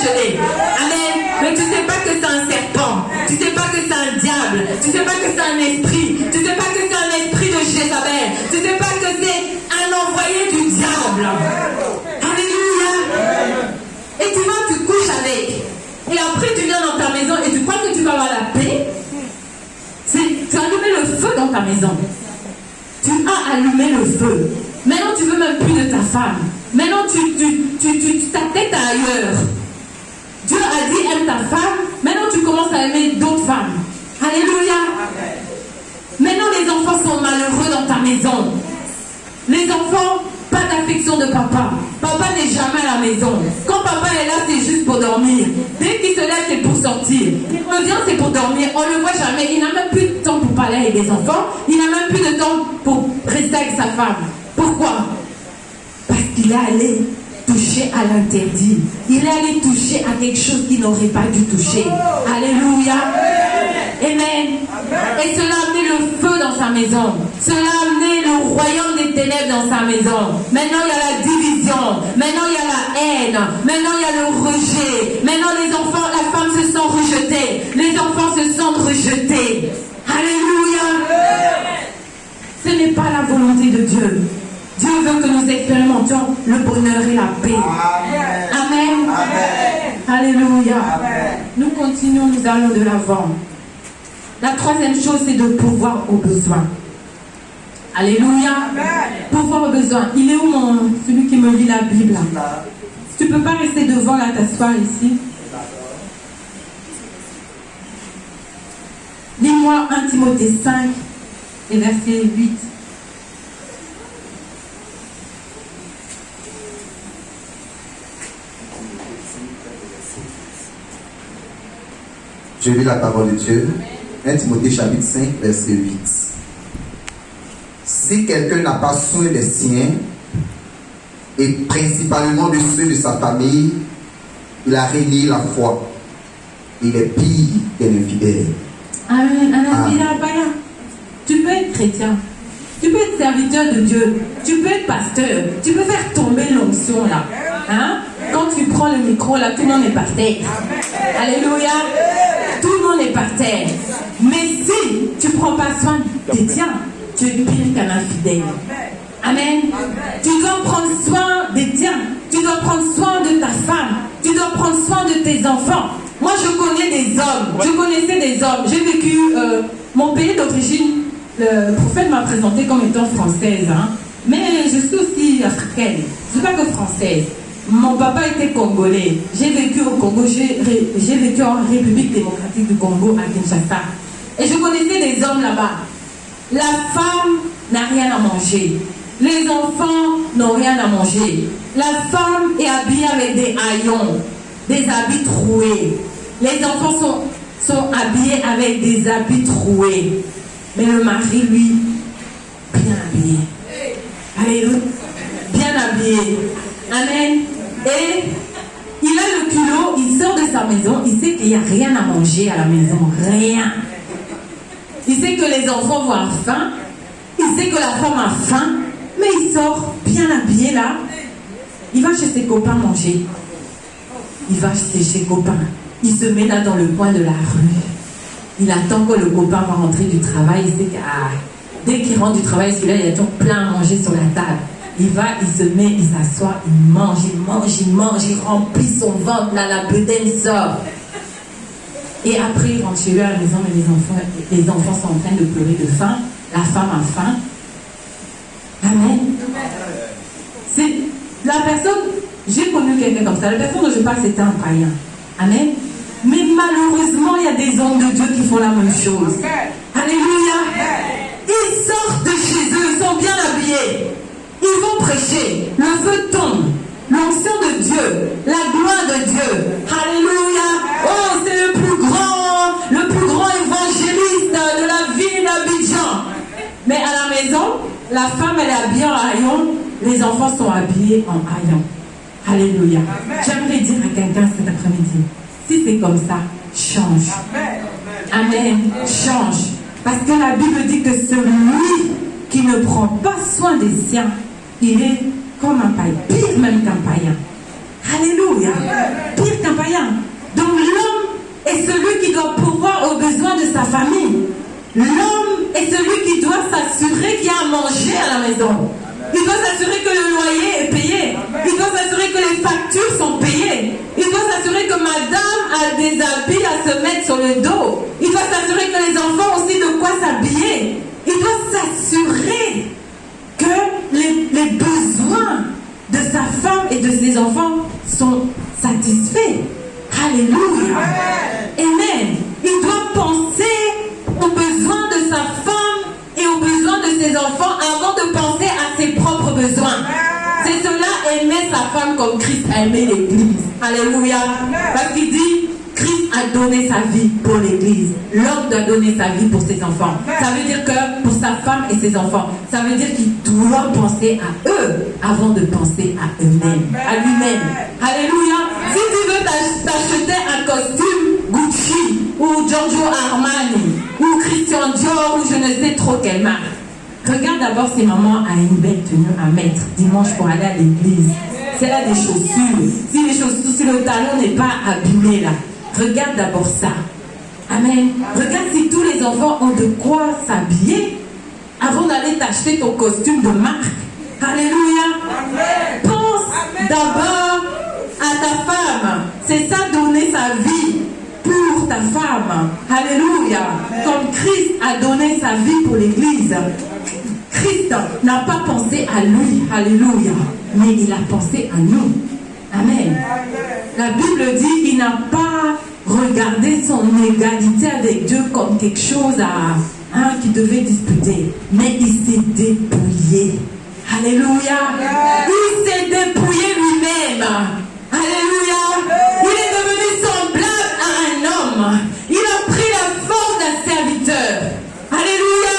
je l'ai. Amen. Mais tu ne sais pas que c'est un serpent. Tu ne sais pas que c'est un diable. Tu ne sais pas que c'est un esprit. Tu ne sais pas que c'est un esprit de Jézabel. Tu ne sais pas que c'est un envoyé du diable. Alléluia. Et après, tu viens dans ta maison et tu crois que tu vas avoir la paix. Tu as allumé le feu dans ta maison. Tu as allumé le feu. Maintenant, tu veux même plus de ta femme. Maintenant, ta tête est ailleurs. Dieu a dit aime ta femme. Maintenant, tu commences à aimer d'autres femmes. Alléluia. Maintenant, les enfants sont malheureux dans ta maison. Les enfants, pas d'affection de papa. Papa n'est jamais à la maison. Quand papa est là, c'est juste pour dormir. Dès qu'il se lève, c'est pour sortir. Il revient, c'est pour dormir. On ne le voit jamais. Il n'a même plus de temps pour parler avec les enfants. Il n'a même plus de temps pour rester avec sa femme. Pourquoi? Parce qu'il est allé toucher à l'interdit. Il est allé toucher à quelque chose qu'il n'aurait pas dû toucher. Alléluia. Amen. Et cela a amené le feu dans sa maison. Cela a amené le royaume des ténèbres dans sa maison. Maintenant, il y a la division. Maintenant, il y a la haine. Maintenant, il y a le rejet. Maintenant, les enfants, la femme se sent rejetée. Les enfants se sentent rejetés. Alléluia. Ce n'est pas la volonté de Dieu. Dieu veut que nous expérimentions le bonheur et la paix. Amen. Amen. Alléluia. Amen. Nous continuons, nous allons de l'avant. La troisième chose, c'est de pouvoir aux besoins. Alléluia. Amen. Pouvoir aux besoins. Il est où celui qui me lit la Bible? Tu ne peux pas rester devant là, t'asseoir ici. Lis-moi 1 Timothée 5 et verset 8. Je lis la parole de Dieu. 1 Timothée chapitre 5, verset 8. Si quelqu'un n'a pas soin des siens, et principalement de ceux de sa famille, il a renié la foi. Il est pire qu'un infidèle. Amen. Un infidèle païen. Tu peux être chrétien. Tu peux être serviteur de Dieu. Tu peux être pasteur. Tu peux faire tomber l'onction là. Hein? Quand tu prends le micro là, tout le monde est par terre. Alléluia. Tout le monde est par terre. Mais si tu ne prends pas soin des tiens, tu es pire qu'un infidèle. Amen. Tu dois prendre soin des tiens. Tu dois prendre soin de ta femme. Tu dois prendre soin de tes enfants. Moi, je connais des hommes. Je connaissais des hommes. J'ai vécu mon pays d'origine. Le prophète m'a présentée comme étant française. Hein. Mais je suis aussi africaine. Je ne suis pas que française. Mon papa était congolais. J'ai vécu au Congo. J'ai vécu en République démocratique du Congo à Kinshasa. Et je connaissais des hommes là-bas. La femme n'a rien à manger. Les enfants n'ont rien à manger. La femme est habillée avec des haillons, des habits troués. Les enfants sont habillés avec des habits troués. Mais le mari, lui, bien habillé. Alléluia. Bien habillé. Amen. Et il a le culot, il sort de sa maison, il sait qu'il n'y a rien à manger à la maison. Rien. Il sait que les enfants vont avoir faim. Il sait que la femme a faim. Mais il sort bien habillé là. Il va chez ses copains manger. Il va chez ses copains. Il se met là dans le coin de la rue. Il attend que le copain va rentrer du travail. Il sait que dès qu'il rentre du travail, celui-là, il y a toujours plein à manger sur la table. Il va, il se met, il s'assoit, il mange, il remplit son ventre, là, la bedaine sort. Et après, il rentre chez lui à la maison, mais les enfants sont en train de pleurer de faim. La femme a faim. Amen. C'est la personne, j'ai connu quelqu'un comme ça. La personne dont je parle, c'était un païen. Amen. Mais malheureusement, il y a des hommes de Dieu qui font la même chose. Alléluia. Ils sortent de chez eux, ils sont bien habillés. Ils vont prêcher. Le feu tombe. L'onction de Dieu. La gloire de Dieu. Alléluia. Oh, c'est le plus grand évangéliste de la ville d'Abidjan. Mais à la maison, la femme, elle est habillée en haillons. Les enfants sont habillés en haillons. Alléluia. J'aimerais dire à quelqu'un cet après-midi, si c'est comme ça, change. Amen. Change. Parce que la Bible dit que celui qui ne prend pas soin des siens, il est comme un païen, pire même qu'un païen. Alléluia. Pire qu'un païen. Donc l'homme est celui qui doit pourvoir aux besoins de sa famille. L'homme est celui qui doit s'assurer qu'il y a à manger à la maison. Il doit s'assurer que le loyer est payé. Il doit s'assurer que les factures sont payées. Il doit s'assurer que madame a a des habits à se mettre sur le dos. Il doit s'assurer que les enfants ont aussi de quoi s'habiller. Il doit s'assurer que les besoins de sa femme et de ses enfants sont satisfaits. Alléluia. Amen. Il doit penser aux besoins de sa femme et aux besoins de ses enfants avant de penser à ses propres besoins. C'est cela, aimer sa femme comme Christ a aimé l'Église. Alléluia. Parce qu'il dit, Christ a donné sa vie pour l'Église. L'homme doit donner sa vie pour ses enfants. Ça veut dire que pour sa femme et ses enfants, ça veut dire qu'il doit penser à eux avant de penser à eux-mêmes, à lui-même. Alléluia. Si tu veux t'acheter un costume Gucci ou Giorgio Armani ou Christian Dior ou je ne sais trop quelle marque, regarde d'abord si maman a une belle tenue à mettre dimanche pour aller à l'église. Si elle a des chaussures, si le talon n'est pas abîmé là, regarde d'abord ça. Amen. Regarde si tous les enfants ont de quoi s'habiller avant d'aller t'acheter ton costume de marque. Alléluia. Pense d'abord à ta femme. C'est ça, donner sa vie pour ta femme. Alléluia. Comme Christ a donné sa vie pour l'Église. Christ n'a pas pensé à lui. Alléluia. Mais il a pensé à nous. Amen. La Bible dit qu'il n'a pas regardé son égalité avec Dieu comme quelque chose qui devait disputer. Mais il s'est dépouillé. Alléluia. Il s'est dépouillé lui-même. Alléluia. Il est devenu semblable à un homme. Il a pris la forme d'un serviteur. Alléluia.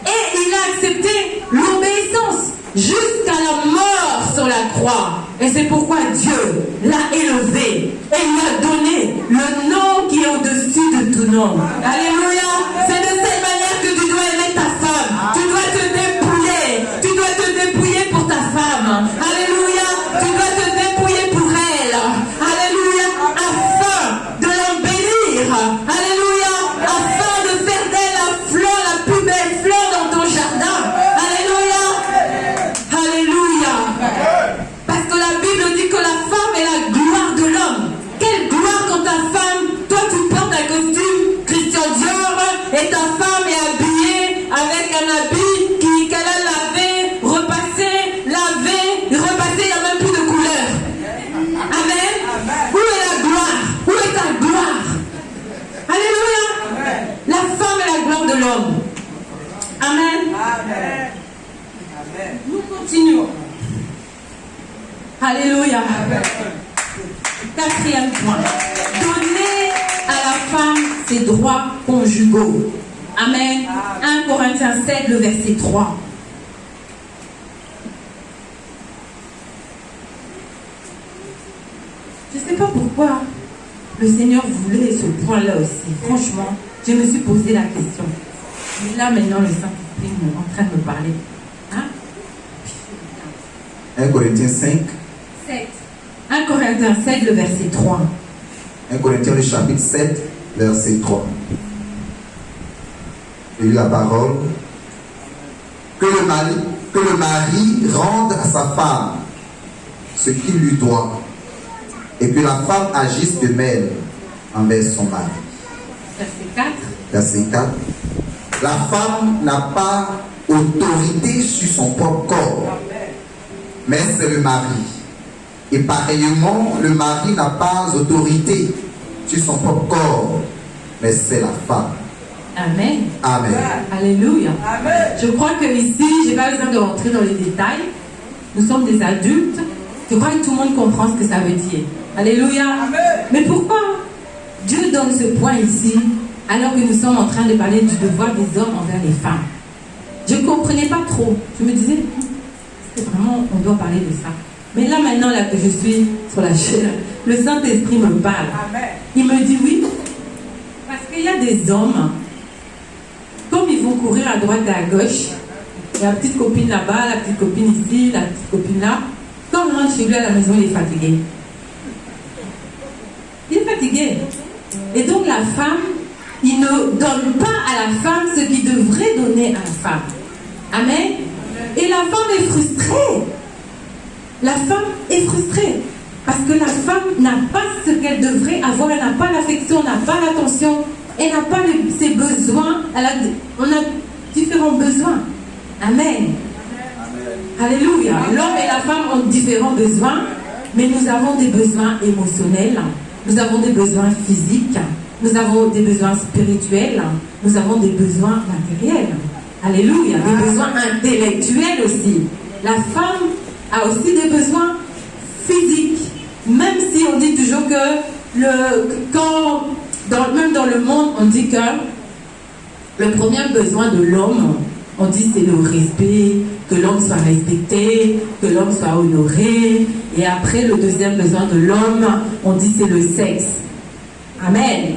Et il a accepté l'obéissance jusqu'à la mort sur la croix. Et c'est pourquoi Dieu l'a élevé et lui a donné le nom qui est au-dessus de tout nom. Alléluia. C'est de cette manière que tu dois aimer ta femme. Tu dois te dépouiller. Tu dois te dépouiller pour ta femme. Alléluia. Tu dois te dépouiller pour elle. Alléluia. Afin de l'embellir. Alléluia. Afin de faire d'elle la fleur, la plus belle fleur dans ton jardin. Alléluia. Alléluia. Parce que la Bible dit que la femme est la gloire de l'homme. Quelle gloire quand ta femme, toi tu portes un costume Christian Dior et ta femme est habillée avec un habit qu'elle a lavé, repassé, il n'y a même plus de couleur. Amen. Où est la gloire? Où est ta gloire? Alléluia. La femme est la gloire de l'homme. Amen. Nous continuons. Alléluia. Quatrième point. Donner à la femme ses droits conjugaux. Amen. 1 Corinthiens 7, le verset 3. Je ne sais pas pourquoi le Seigneur voulait ce point-là aussi. Franchement, je me suis posé la question. Mais là, maintenant, le Saint-Esprit est en train de me parler. Hein? 1 Corinthiens 5. 7. 1 Corinthiens 7, le verset 3. 1 Corinthiens, le chapitre 7, verset 3. Je lis la parole. Que le mari rende à sa femme ce qu'il lui doit, et que la femme agisse de même envers son mari. Verset 4. Verset 4. La femme n'a pas autorité sur son propre corps, mais c'est le mari. Et pareillement, le mari n'a pas autorité sur son propre corps, mais c'est la femme. Amen. Amen. Alléluia. Amen. Je crois que ici, je n'ai pas besoin de rentrer dans les détails. Nous sommes des adultes. Je crois que tout le monde comprend ce que ça veut dire. Alléluia. Amen. Mais pourquoi Dieu donne ce point ici, alors que nous sommes en train de parler du devoir des hommes envers les femmes? Je ne comprenais pas trop. Je me disais, c'est vraiment, on doit parler de ça. Mais là, maintenant, là que je suis sur la chair, le Saint-Esprit me parle. Amen. Il me dit oui. Parce qu'il y a des hommes, comme ils vont courir à droite et à gauche, il y a la petite copine là-bas, la petite copine ici, la petite copine là. Quand on rentre chez lui à la maison, il est fatigué. Il est fatigué. Et donc la femme, il ne donne pas à la femme ce qu'il devrait donner à la femme. Amen. Et la femme est frustrée. La femme est frustrée. Parce que la femme n'a pas ce qu'elle devrait avoir, elle n'a pas pas l'attention, elle n'a pas ses besoins, on a différents besoins. Amen. Alléluia. L'homme et la femme ont différents besoins, mais nous avons des besoins émotionnels, nous avons des besoins physiques, nous avons des besoins spirituels, nous avons des besoins matériels. Alléluia. Des besoins intellectuels aussi. La femme a aussi des besoins physiques. Même si on dit toujours que même dans le monde, on dit que le premier besoin de l'homme, on dit c'est le respect, que l'homme soit respecté, que l'homme soit honoré. Et après, le deuxième besoin de l'homme, on dit c'est le sexe. Amen.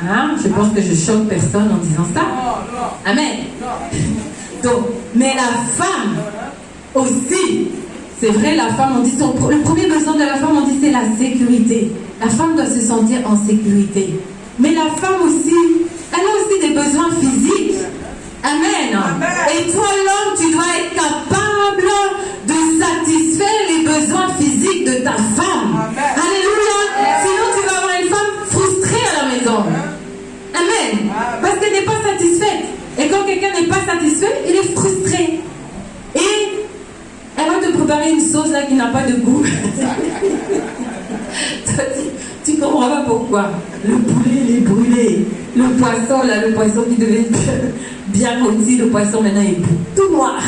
Hein? Je pense que je choque personne en disant ça. Amen. Donc, mais la femme aussi, c'est vrai, la femme, on dit le premier besoin de la femme, on dit c'est la sécurité. La femme doit se sentir en sécurité. Mais la femme aussi, elle a aussi des besoins physiques. Amen. Et toi, l'homme, tu dois être capable de satisfaire les besoins physiques de ta femme. Alléluia. Sinon, tu vas avoir une femme frustrée à la maison. Amen. Parce qu'elle n'est pas satisfaite. Et quand quelqu'un n'est pas satisfait, il est frustré. Et elle va te préparer une sauce là qui n'a pas de goût. Tu ne comprends pas pourquoi. Le poulet, il est brûlé. Le poisson, là, le poisson qui devait être bien rôti, le poisson maintenant il est tout noir.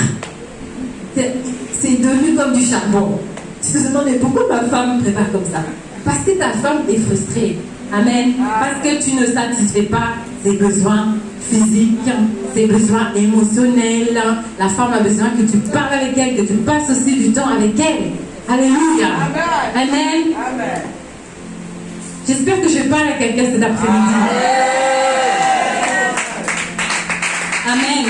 C'est devenu comme du charbon. Tu te demandes, mais pourquoi ma femme prépare comme ça? Parce que ta femme est frustrée. Amen. Parce que tu ne satisfais pas ses besoins physiques, ses besoins émotionnels. La femme a besoin que tu parles avec elle, que tu passes aussi du temps avec elle. Alléluia. Amen. Amen. J'espère que je parle à quelqu'un cet après-midi. Amen.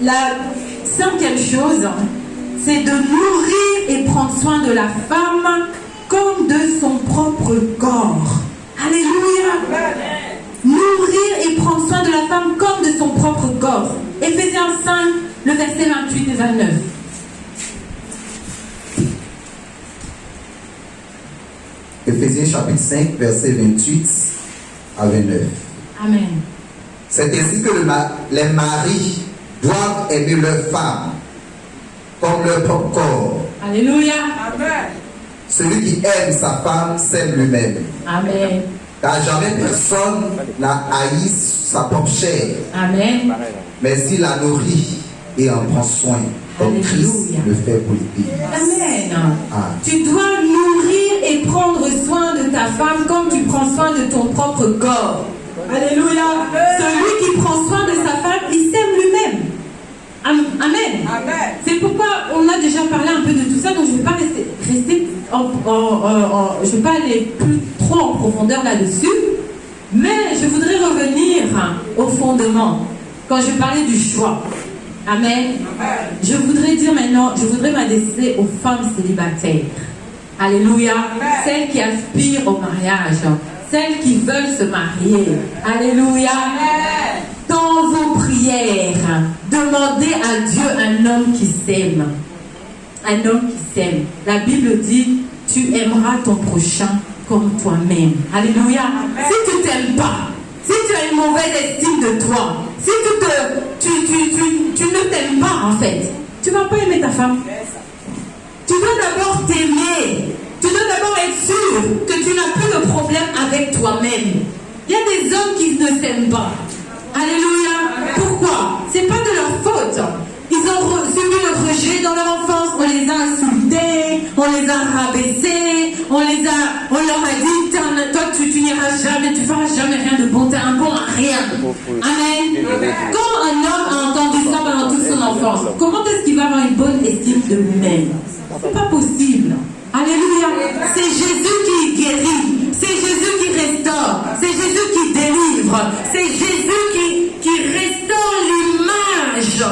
La cinquième chose, c'est de nourrir et prendre soin de la femme comme de son propre corps. Alléluia. Nourrir et prendre soin de la femme comme de son propre corps. Éphésiens 5, le verset 28 et 29. Éphésiens chapitre 5, verset 28 à 29. Amen. C'est ainsi que les maris doivent aimer leurs femmes comme leur propre corps. Alléluia. Amen. Celui qui aime sa femme s'aime lui-même. Amen. Car jamais personne n'a haï sa propre chair. Amen. Mais s'il la nourrit et en prend soin, comme Christ le fait pour l'Église. Amen. Ah. Tu dois nourrir et prendre soin de ta femme comme tu prends soin de ton propre corps. Alléluia. Celui qui prend soin de sa femme, il s'aime lui-même. Amen. Amen. C'est pourquoi on a déjà parlé un peu de tout ça, donc je ne vais pas je vais pas aller plus trop en profondeur là-dessus, mais je voudrais revenir au fondement quand je parlais du choix. Amen. Je voudrais dire maintenant, je voudrais m'adresser aux femmes célibataires. Alléluia. Celles qui aspirent au mariage, celles qui veulent se marier. Alléluia. Dans vos prières, demandez à Dieu un homme qui s'aime. Un homme qui s'aime. La Bible dit, tu aimeras ton prochain comme toi-même. Alléluia. Si tu ne t'aimes pas, si tu as une mauvaise estime de toi, si tu ne t'aimes pas en fait, tu ne vas pas aimer ta femme. Tu dois d'abord t'aimer. Tu dois d'abord être sûr que tu n'as plus de problème avec toi-même. Il y a des hommes qui ne s'aiment pas. Alléluia. Pourquoi? C'est pas de leur faute. Ils ont subi le rejet dans leur enfance. On les a insultés, on les a rabaissés, on leur a dit, toi tu n'iras jamais, tu feras jamais rien de bon, t'es un bon à rien. Amen. Quand un homme a entendu ça pendant toute son enfance, comment est-ce qu'il va avoir une bonne estime de lui-même? C'est pas possible. Alléluia. C'est Jésus qui guérit. C'est Jésus qui restaure. C'est Jésus qui délivre. C'est Jésus qui restaure l'image.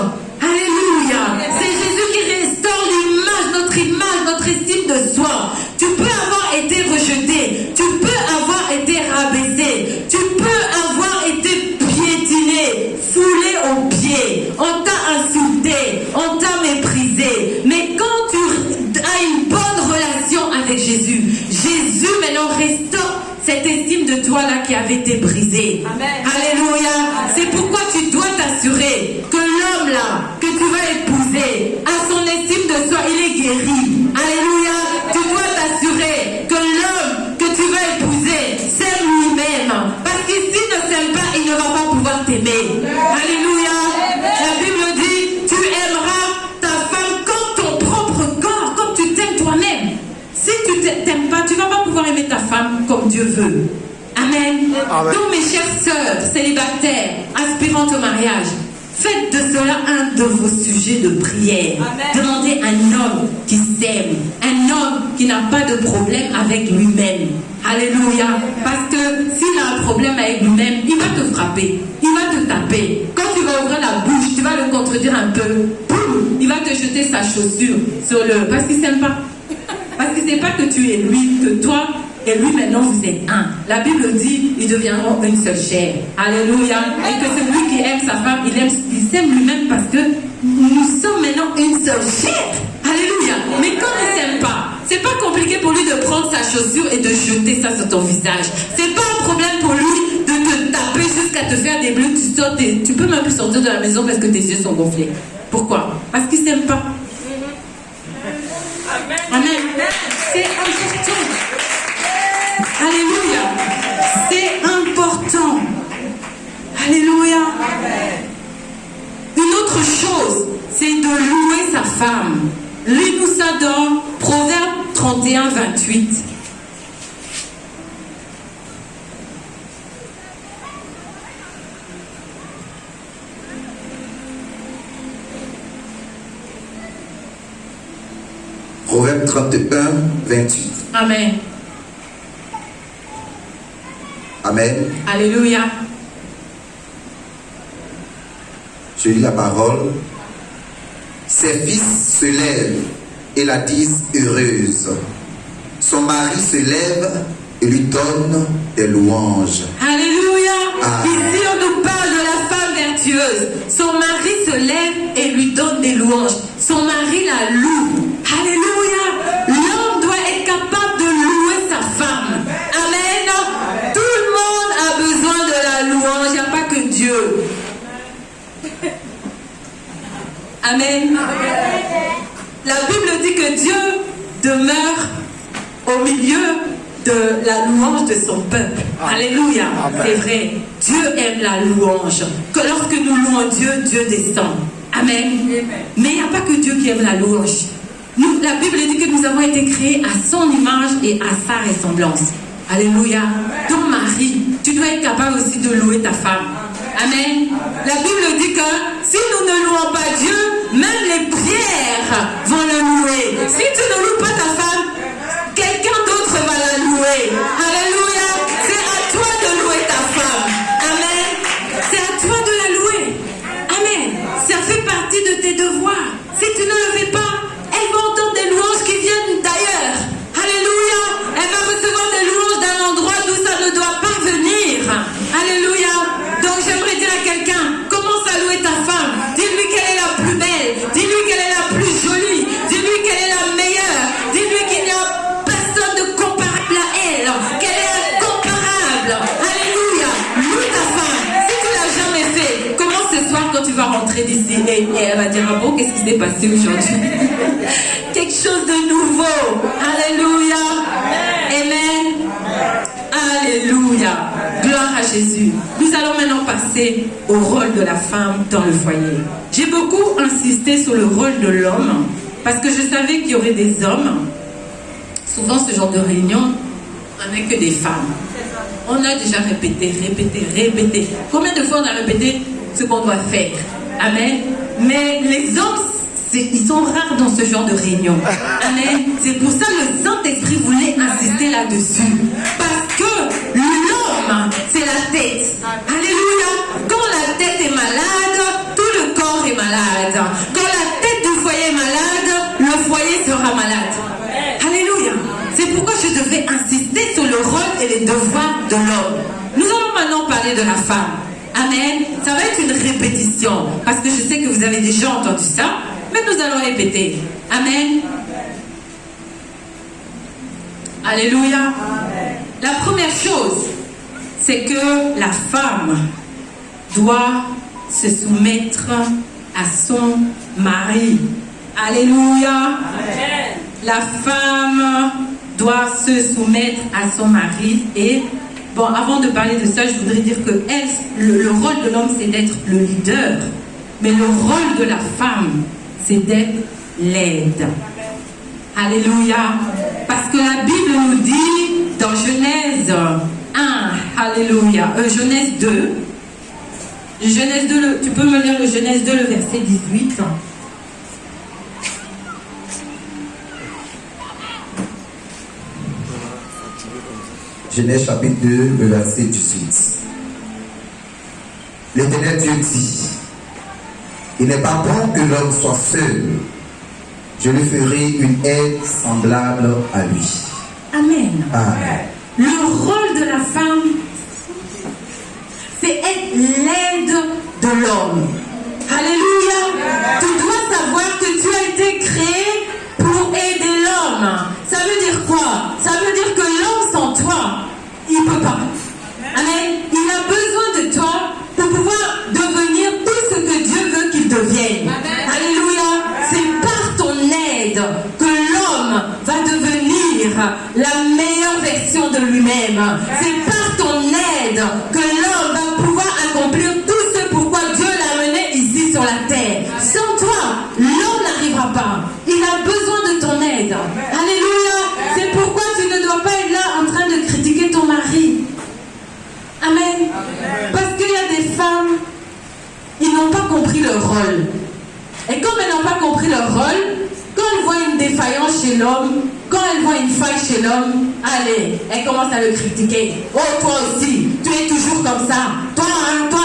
Alléluia. C'est Jésus qui restaure l'image, notre estime de soi. Tu peux avoir été rejeté. Tu peux avoir été rabaissé. Tu peux avoir été piétiné, foulé aux pieds. On t'a insulté. On t'a méprisé. Mais quand tu as une bonne relation avec Jésus, Jésus maintenant Seigneur restaure cette estime de toi-là qui avait été brisée. Amen. Alléluia. C'est pourquoi tu dois t'assurer que l'homme-là, que tu vas épouser, a son estime de soi, il est guéri. Alléluia. Tu dois t'assurer que l'homme que tu vas épouser s'aime lui-même. Parce que s'il ne s'aime pas, il ne va pas pouvoir t'aimer. Alléluia. La Bible dit, tu aimeras ta femme comme ton propre corps, comme tu t'aimes toi-même. Si tu t'aimes pas, tu ne vas pas pouvoir aimer ta femme comme Dieu veut. Amen. Amen. Donc mes chères sœurs, célibataires, aspirantes au mariage, faites de cela un de vos sujets de prière. Amen. Demandez un homme qui s'aime, un homme qui n'a pas de problème avec lui-même. Alléluia. Parce que s'il a un problème avec lui-même, il va te frapper, il va te taper. Quand tu vas ouvrir la bouche, tu vas le contredire un peu. Boum, il va te jeter sa chaussure sur le... Parce qu'il ne s'aime pas. Parce que c'est pas que tu es lui, que toi et lui maintenant vous êtes un. La Bible dit, ils deviendront une seule chair. Alléluia. Et que celui qui aime sa femme, il s'aime lui-même parce que nous sommes maintenant une seule chair. Alléluia. Mais quand il ne s'aime pas, c'est pas compliqué pour lui de prendre sa chaussure et de jeter ça sur ton visage. C'est pas un problème pour lui de te taper jusqu'à te faire des bleus. Tu peux même plus sortir de la maison parce que tes yeux sont gonflés. Pourquoi? Parce qu'il ne s'aime pas. Amen. C'est important. Alléluia. C'est important. Alléluia. Une autre chose, c'est de louer sa femme. Lis-nous ça dans Proverbe 31, 28. Proverbe 31, 28. Amen. Amen. Alléluia. Je lis la parole. Ses fils se lèvent et la disent heureuse. Son mari se lève et lui donne des louanges. Alléluia. Amen. Ici, on nous parle de la femme vertueuse. Son mari se lève et lui donne des louanges. Son mari la loue. Alléluia. L'homme doit être capable de louer sa femme. Amen. Tout le monde a besoin de la louange. Il n'y a pas que Dieu. Amen. La Bible dit que Dieu demeure au milieu de la louange de son peuple. Alléluia. C'est vrai. Dieu aime la louange. Que lorsque nous louons Dieu, Dieu descend. Amen. Mais il n'y a pas que Dieu qui aime la louange. Nous, la Bible dit que nous avons été créés à son image et à sa ressemblance. Alléluia. Ton mari, tu dois être capable aussi de louer ta femme. Amen. La Bible dit que si nous ne louons pas Dieu, même les pierres vont le louer. Si tu ne loues pas ta femme, quelqu'un d'autre va la louer. Alléluia. C'est à toi de louer ta femme. Amen. C'est à toi de la louer. Amen. Ça fait partie de tes devoirs. Si tu ne le fais pas, elle va entendre des louanges qui viennent d'ailleurs. Alléluia. Elle va recevoir des louanges d'un endroit d'où ça ne doit pas venir. Alléluia. Donc j'aimerais dire à quelqu'un, commence à louer ta femme. Dis-lui qu'elle est la plus belle. Dis-lui qu'elle est la plus jolie. Dis-lui qu'elle est la meilleure. Dis-lui qu'il n'y a personne de comparable à elle. Qu'elle est incomparable. Alléluia. Loue ta femme. Si tu ne l'as jamais fait, commence ce soir quand tu vas rentrer d'ici. Et elle va dire, ah bon, qu'est-ce qui s'est passé aujourd'hui? Quelque chose de nouveau. Alléluia. Amen. Alléluia. Gloire à Jésus. Nous allons maintenant passer au rôle de la femme dans le foyer. J'ai beaucoup insisté sur le rôle de l'homme parce que je savais qu'il y aurait des hommes. Souvent, ce genre de réunion, on n'est que des femmes. On a déjà répété. Combien de fois on a répété ce qu'on doit faire? Amen. Mais les hommes, ils sont rares dans ce genre de réunion. Amen. C'est pour ça que le Saint-Esprit voulait insister là-dessus. Parce que l'homme, c'est la tête. Alléluia. Quand la tête est malade, tout le corps est malade. Quand la tête du foyer est malade, le foyer sera malade. Alléluia. C'est pourquoi je devais insister sur le rôle et les devoirs de l'homme. Nous allons maintenant parler de la femme. Amen. Ça va être une répétition. Parce que je sais que vous avez déjà entendu ça. Mais nous allons répéter. Amen. Alléluia. La première chose, c'est que la femme doit se soumettre à son mari. Alléluia. Amen. La femme doit se soumettre à son mari. Et bon, avant de parler de ça, je voudrais dire que le rôle de l'homme, c'est d'être le leader. Mais le rôle de la femme, c'est d'être l'aide. Alléluia. Parce que la Bible nous dit dans Genèse 1, alléluia, Genèse 2, Genèse 2, tu peux me lire le Genèse 2, le verset 18. Genèse chapitre 2, le verset 18. L'Éternel Dieu dit, il n'est pas bon que l'homme soit seul. Je lui ferai une aide semblable à lui. Amen. Amen. Le rôle de la femme, c'est être l'aide de l'homme. Alléluia. Tu dois savoir que tu as été créé pour aider l'homme. Ça veut dire quoi? Ça veut dire que l'homme sans toi, il ne peut pas. Amen. Il a besoin de toi pour pouvoir devenir tout ce que Dieu veut qu'il devienne. Amen. Alléluia. C'est par ton aide que l'homme va devenir la meilleure version de lui-même. C'est par ton aide que l'homme va pouvoir accomplir tout ce pourquoi Dieu l'a mené ici sur la terre. Sans toi, l'homme n'arrivera pas. Il a besoin de ton aide. Alléluia. C'est pourquoi tu ne dois pas être là en train de critiquer ton mari. Amen. Parce qu'il y a des femmes, ils n'ont pas compris leur rôle. Et comme elles n'ont pas compris leur rôle, quand elles voient une défaillance chez l'homme, quand elles voient une faille chez l'homme, allez, elles commencent à le critiquer. Oh, toi aussi, tu es toujours comme ça. Toi, hein, toi.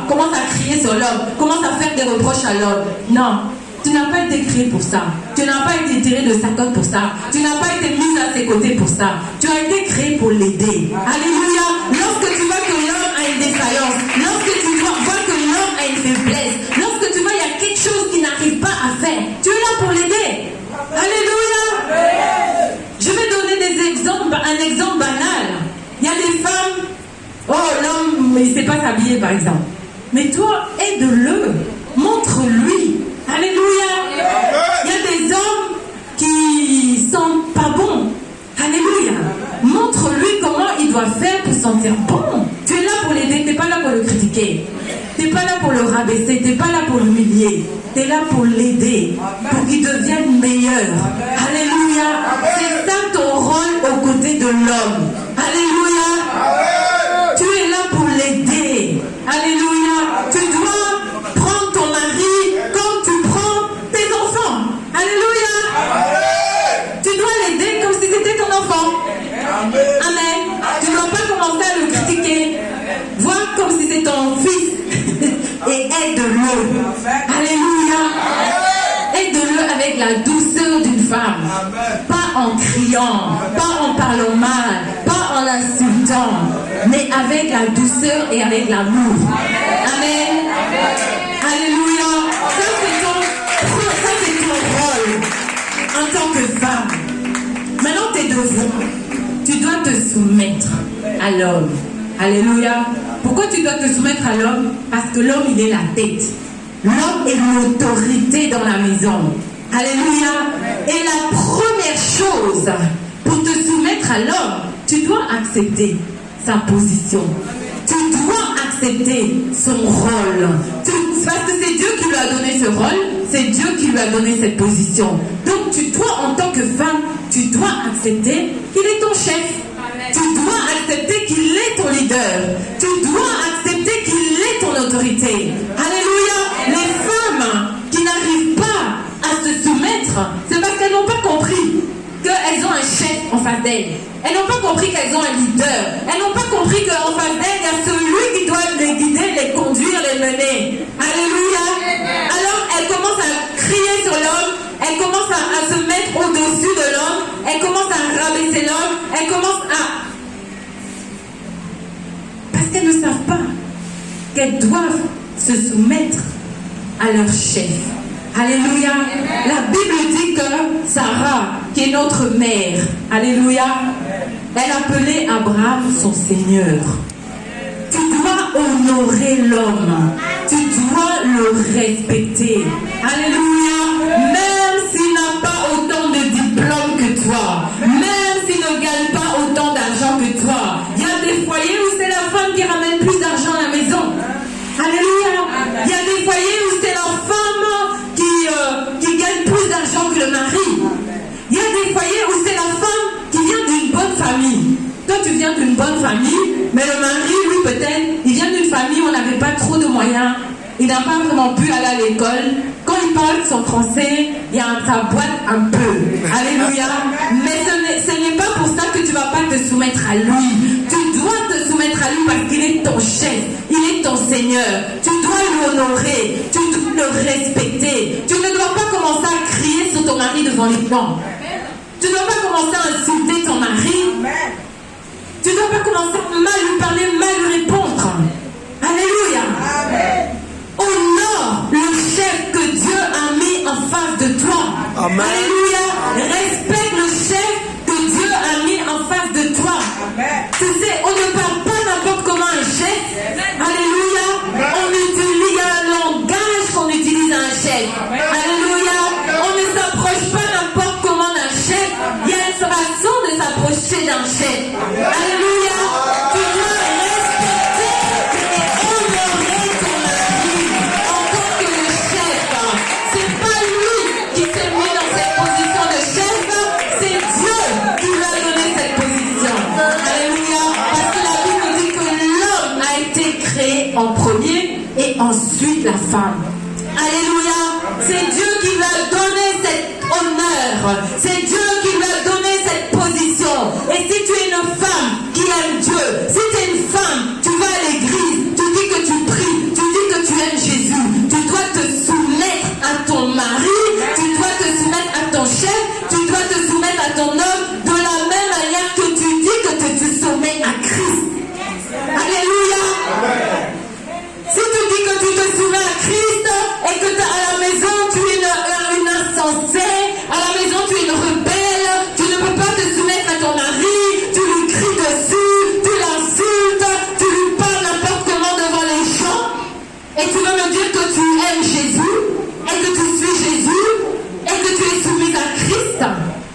Commence à crier sur l'homme. Commence à faire des reproches à l'homme. Non, tu n'as pas été créé pour ça. Tu n'as pas été tiré de sa côte pour ça. Tu n'as pas été mise à ses côtés pour ça. Tu as été créé pour l'aider. Alléluia. Lorsque tu vois que l'homme a une défaillance, lorsque tu vois que l'homme a une faiblesse, lorsque tu vois qu'il y a quelque chose qu'il n'arrive pas à faire, tu es là pour l'aider. Alléluia. Je vais donner des exemples, un exemple banal. Il y a des femmes, oh l'homme, il ne sait pas s'habiller par exemple. Mais toi, aide-le, montre-lui. Alléluia. Il y a des hommes qui sont pas bons. Alléluia. Montre-lui comment il doit faire pour se sentir bon. Tu es là pour l'aider, tu n'es pas là pour le critiquer. Tu n'es pas là pour le rabaisser, tu n'es pas là pour l'humilier. Tu es là pour l'aider, pour qu'il devienne meilleur. Alléluia. C'est ça ton rôle aux côtés de l'homme. Alléluia. Tu es là pour l'aider. Alléluia. Tu dois prendre ton mari comme tu prends tes enfants. Alléluia. Tu dois l'aider comme si c'était ton enfant. Amen. Tu ne dois pas commencer à le critiquer. Vois comme si c'est ton fils. Et aide-le. Alléluia. Aide-le avec la douceur d'une femme. Pas en criant, pas en parlant mal, pas en l'insultant, mais avec la douceur et avec l'amour. Amen. Alléluia. Ça c'est ton rôle en tant que femme. Maintenant tes devoirs. Tu dois te soumettre à l'homme. Alléluia. Pourquoi tu dois te soumettre à l'homme? Parce que l'homme, il est la tête. L'homme est l'autorité dans la maison. Alléluia. Et la première chose pour te soumettre à l'homme, tu dois accepter sa position. Tu dois accepter son rôle. Parce que c'est Dieu qui lui a donné ce rôle, c'est Dieu qui lui a donné cette position. Donc toi, en tant que femme, tu dois accepter qu'il est ton chef. Tu dois accepter qu'il est ton leader. Tu dois accepter qu'il est ton autorité. Alléluia. Les femmes qui n'arrivent pas à se soumettre, c'est parce qu'elles n'ont pas compris qu'elles ont un chef en face d'elles. Elles n'ont pas compris qu'elles ont un leader. Elles n'ont pas compris qu'en face d'elles, il y a celui qui doit les guider, les conduire, les mener. Alléluia. Alors, elles commencent à crier sur l'homme. Elles commencent à se mettre au-dessus de l'homme. Elles commencent à rabaisser l'homme. Elles commencent à... Parce qu'elles ne savent pas qu'elles doivent se soumettre à leur chef. Alléluia. La Bible dit que Sarah, qui est notre mère, alléluia, elle appelait Abraham son Seigneur. Tu dois honorer l'homme. Tu dois le respecter. Alléluia. Même s'il n'a pas autant de diplômes que toi, même s'il ne gagne pas autant d'argent que toi, il y a des foyers où c'est la femme qui ramène plus d'argent à la maison. Alléluia. Il y a des foyers où c'est la femme qui gagne plus d'argent que le mari. Il y a des foyers où c'est la femme qui vient d'une bonne famille. Toi, tu viens d'une bonne famille, mais le mari, lui, peut-être, il vient d'une famille où on n'avait pas trop de moyens. Il n'a pas vraiment pu aller à l'école. Quand il parle son français, il y a sa boîte un peu. Alléluia. Mais ce n'est pas pour ça que tu ne vas pas te soumettre à lui. Tu dois te soumettre à lui parce qu'il est ton chef. Il est ton Seigneur. Tu dois l'honorer. Tu dois le respecter. Tu ne dois pas commencer à crier sur ton mari devant les gens. Tu ne dois pas commencer à insulter ton mari. Tu ne dois pas commencer à mal lui parler, mal lui répondre. Alléluia. Amen. Honore le chef que Dieu a mis en face de toi. Amen. Alléluia. Respecte le chef que Dieu a mis en face de toi. Amen. Tu sais, on ne parle pas n'importe comment un chef. Alléluia. On utilise, il y a un langage qu'on utilise à un chef. Alléluia. On ne s'approche pas n'importe comment d'un chef. Il y a une façon de s'approcher d'un chef. Alléluia. Tu dois respecter et honorer ton mari en tant que le chef. C'est pas lui qui s'est mis dans cette position de chef, c'est Dieu qui lui a donné cette position. Alléluia. Parce que la Bible dit que l'homme a été créé en premier et ensuite la femme. Alléluia. C'est Dieu qui lui a donné cet honneur. C'est Dieu qui lui a donné cette position. Et si tu es une femme qui aime Dieu, si tu es une femme, tu vas à l'église, tu dis que tu pries, tu dis que tu aimes Jésus, tu dois te soumettre à ton mari, tu dois te soumettre à ton chef, tu dois te soumettre à ton homme de la même manière que tu dis que tu te soumets à Christ. Alléluia. Si tu dis que tu te soumets à Christ et que à la maison tu es une insensée, à la maison tu es une rebelle, tu ne peux pas te soumettre à ton mari, tu lui cries dessus, tu l'insultes, tu lui parles n'importe comment devant les gens, et tu veux me dire que tu aimes Jésus, et que tu suis Jésus, et que tu es soumise à Christ.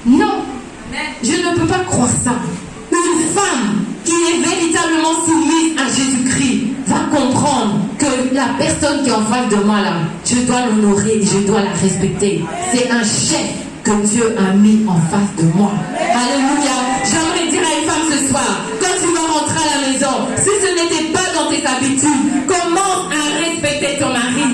Non, je ne peux pas croire ça. Une femme qui est véritablement soumise à Jésus-Christ va comprendre que la personne qui est en face de moi là, je dois l'honorer et je dois la respecter. C'est un chef que Dieu a mis en face de moi. Alléluia. J'aimerais dire à une femme ce soir, quand tu vas rentrer à la maison, si ce n'était pas dans tes habitudes, commence à respecter ton mari.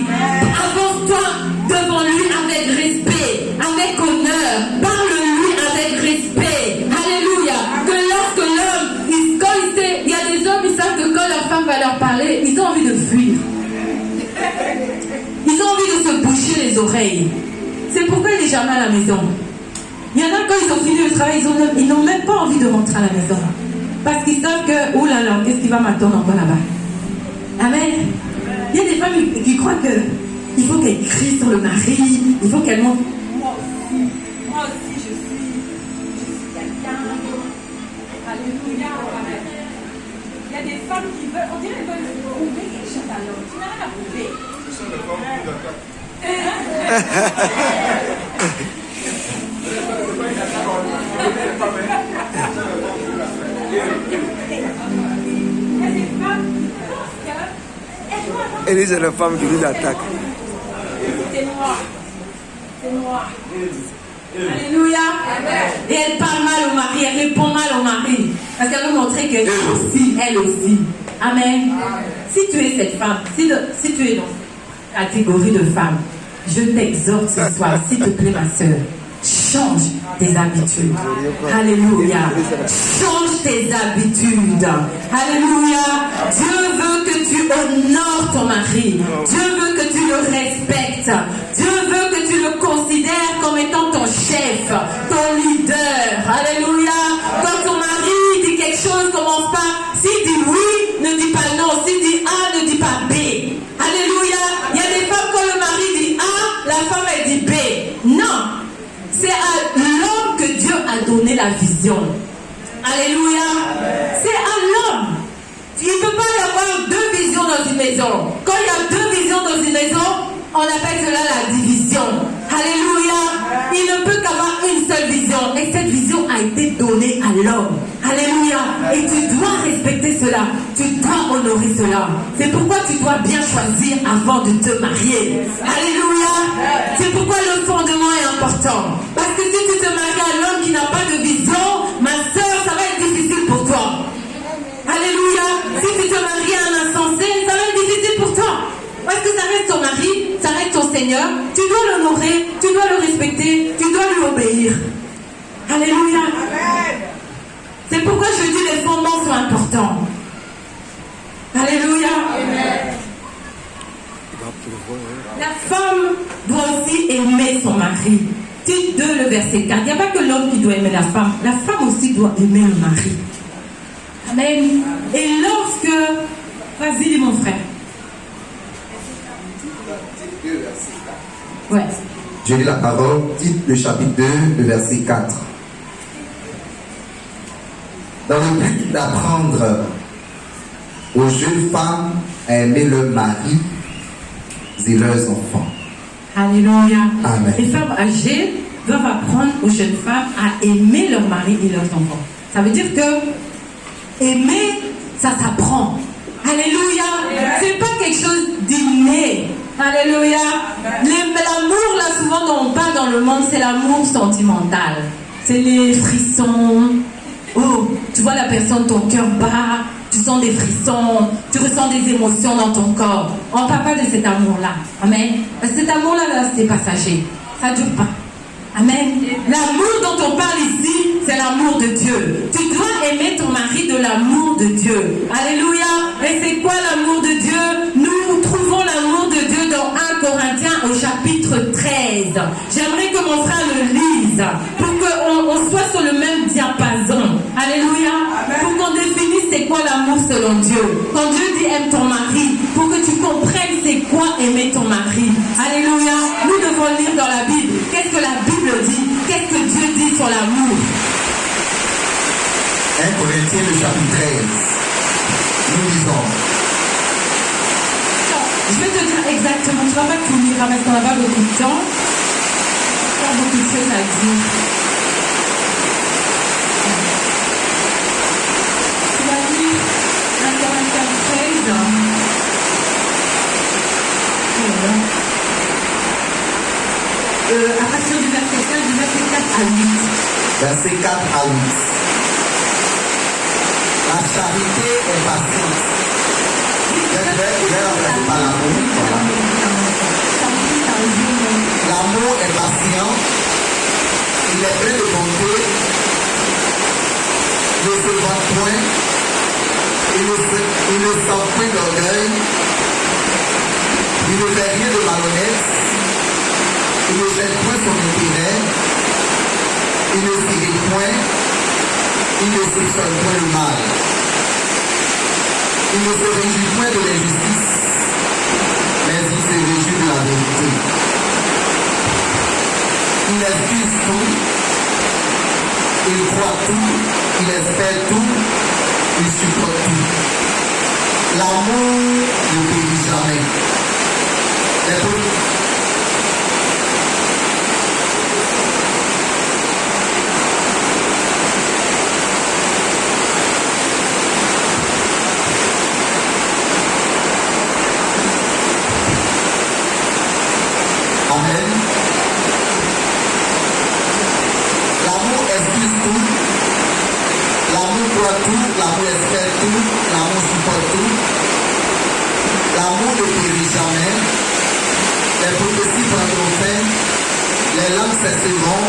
Avance-toi devant lui avec respect, avec honneur. Parle-lui avec respect. Alléluia. Que lorsque l'homme, il y a des hommes, ils savent que quand leur femme va leur parler, ils ont envie de fuir. Ils ont envie de se boucher les oreilles. C'est pourquoi il n'est jamais à la maison. Il y en a, quand ils ont fini le travail, ils n'ont même pas envie de rentrer à la maison. Parce qu'ils savent que, oh là là, qu'est-ce qui va m'attendre encore là-bas. Amen. Il y a des femmes qui croient qu'il faut qu'elles crient sur le mari, il faut qu'elles montrent. Moi aussi, je suis quelqu'un. Alléluia. Il y a des femmes qui veulent, on dirait qu'elles veulent prouver quelque chose à l'homme. Tu n'as rien à prouver. Ce sont les femmes qui d'attaque. Elle dit c'est la femme qui nous attaque. C'est noir. C'est noir. Alléluia. Et elle parle mal au mari, elle répond mal au mari. Parce qu'elle veut montrer qu'elle aussi, elle aussi. Amen. Si tu es cette femme, si tu es dans cette catégorie de femmes, je t'exhorte ce soir, s'il te plaît ma soeur, change tes habitudes. Alléluia. Change tes habitudes. Alléluia. Dieu veut que tu honores ton mari. Dieu veut que tu le respectes. Dieu veut que tu le considères comme étant ton chef, ton leader. Alléluia. Quand ton mari dit quelque chose, commence pas. S'il dit oui, ne dis pas non. S'il dit A, ne dis pas B. Alléluia. Il y a des femmes, quand le mari dit A, la femme elle dit B. Non. C'est à l'homme que Dieu a donné la vision. Alléluia. C'est à l'homme. Il ne peut pas y avoir deux visions dans une maison. Quand il y a deux visions dans une maison, on appelle cela la division. Alléluia. Il ne peut qu'avoir une seule vision. Et cette vision a été donnée à l'homme. Alléluia. Et tu dois respecter cela. Tu dois honorer cela. C'est pourquoi tu dois bien choisir avant de te marier. Alléluia. C'est pourquoi le fondement est important. Parce que si tu te maries à l'homme qui n'a pas de vision, ma soeur, ça va être difficile pour toi. Alléluia. Si tu te maries à un insensé, ça va être difficile pour toi. Parce que ça reste ton mari, ça reste ton Seigneur. Tu dois l'honorer, tu dois le respecter, tu dois lui obéir. Alléluia. C'est pourquoi je dis les fondements sont importants. Alléluia. La femme doit aussi aimer son mari. Tite 2, le verset 4. Il n'y a pas que l'homme qui doit aimer la femme aussi doit aimer le mari. Amen. Et lorsque... Vas-y, dis mon frère. Ouais. Je lis la parole, Tite le chapitre 2, le verset 4. Dans le but d'apprendre aux jeunes femmes à aimer leur mari et leurs enfants. Alléluia. Amen. Les femmes âgées doivent apprendre aux jeunes femmes à aimer leur mari et leurs enfants. Ça veut dire que aimer, ça s'apprend. Alléluia. C'est pas quelque chose d'inné. Alléluia. L'amour, là, souvent, dont on parle dans le monde, c'est l'amour sentimental. C'est les frissons. Oh, tu vois la personne, ton cœur bat, tu sens des frissons, tu ressens des émotions dans ton corps. On ne parle pas de cet amour-là. Amen. Parce que cet amour-là, c'est passager. Ça ne dure pas. Amen. L'amour dont on parle ici, c'est l'amour de Dieu. Tu dois aimer ton mari de l'amour de Dieu. Alléluia. Et c'est quoi l'amour de Dieu? Nous trouvons l'amour de Dieu dans 1 Corinthiens au chapitre 13. J'aimerais que mon frère le lise pour qu'on soit sur le même diapason. Alléluia. Pour qu'on définisse c'est quoi l'amour selon Dieu. Quand Dieu dit aime ton mari, pour que tu comprennes c'est quoi aimer ton mari. Alléluia. Nous devons lire dans la Bible. Qu'est-ce que la Bible dit? Qu'est-ce que Dieu dit sur l'amour? 1 Corinthiens le chapitre 13. Nous lisons. Je vais te dire exactement, tu ne vas pas tout lire parce qu'on n'a pas beaucoup de temps. Il y a beaucoup de choses à dire. Tu vas lire 1 Corinthiens 13. À partir du verset 4, du verset 4 à 8. Verset 4 à 8. La charité est patiente. Je vais remplacer par l'amour. L'amour est patient. Il est plein de bonté. Il ne se vante point. Il ne sent point d'orgueil. Il ne fait rien de malhonnête. Il ne jette point son intérêt. Il ne s'irrite point. Il ne soupçonne point le mal. Il ne se réjouit point de l'injustice, mais il se réjouit de la vérité. Il excuse tout. Il croit tout. Il espère tout. Il supporte tout. L'amour ne périt jamais. Amen. L'amour excuse tout. L'amour croit tout. L'amour espère tout. L'amour supporte tout. L'amour ne périt jamais. Les prophéties prendront fin. Les langues cesseront.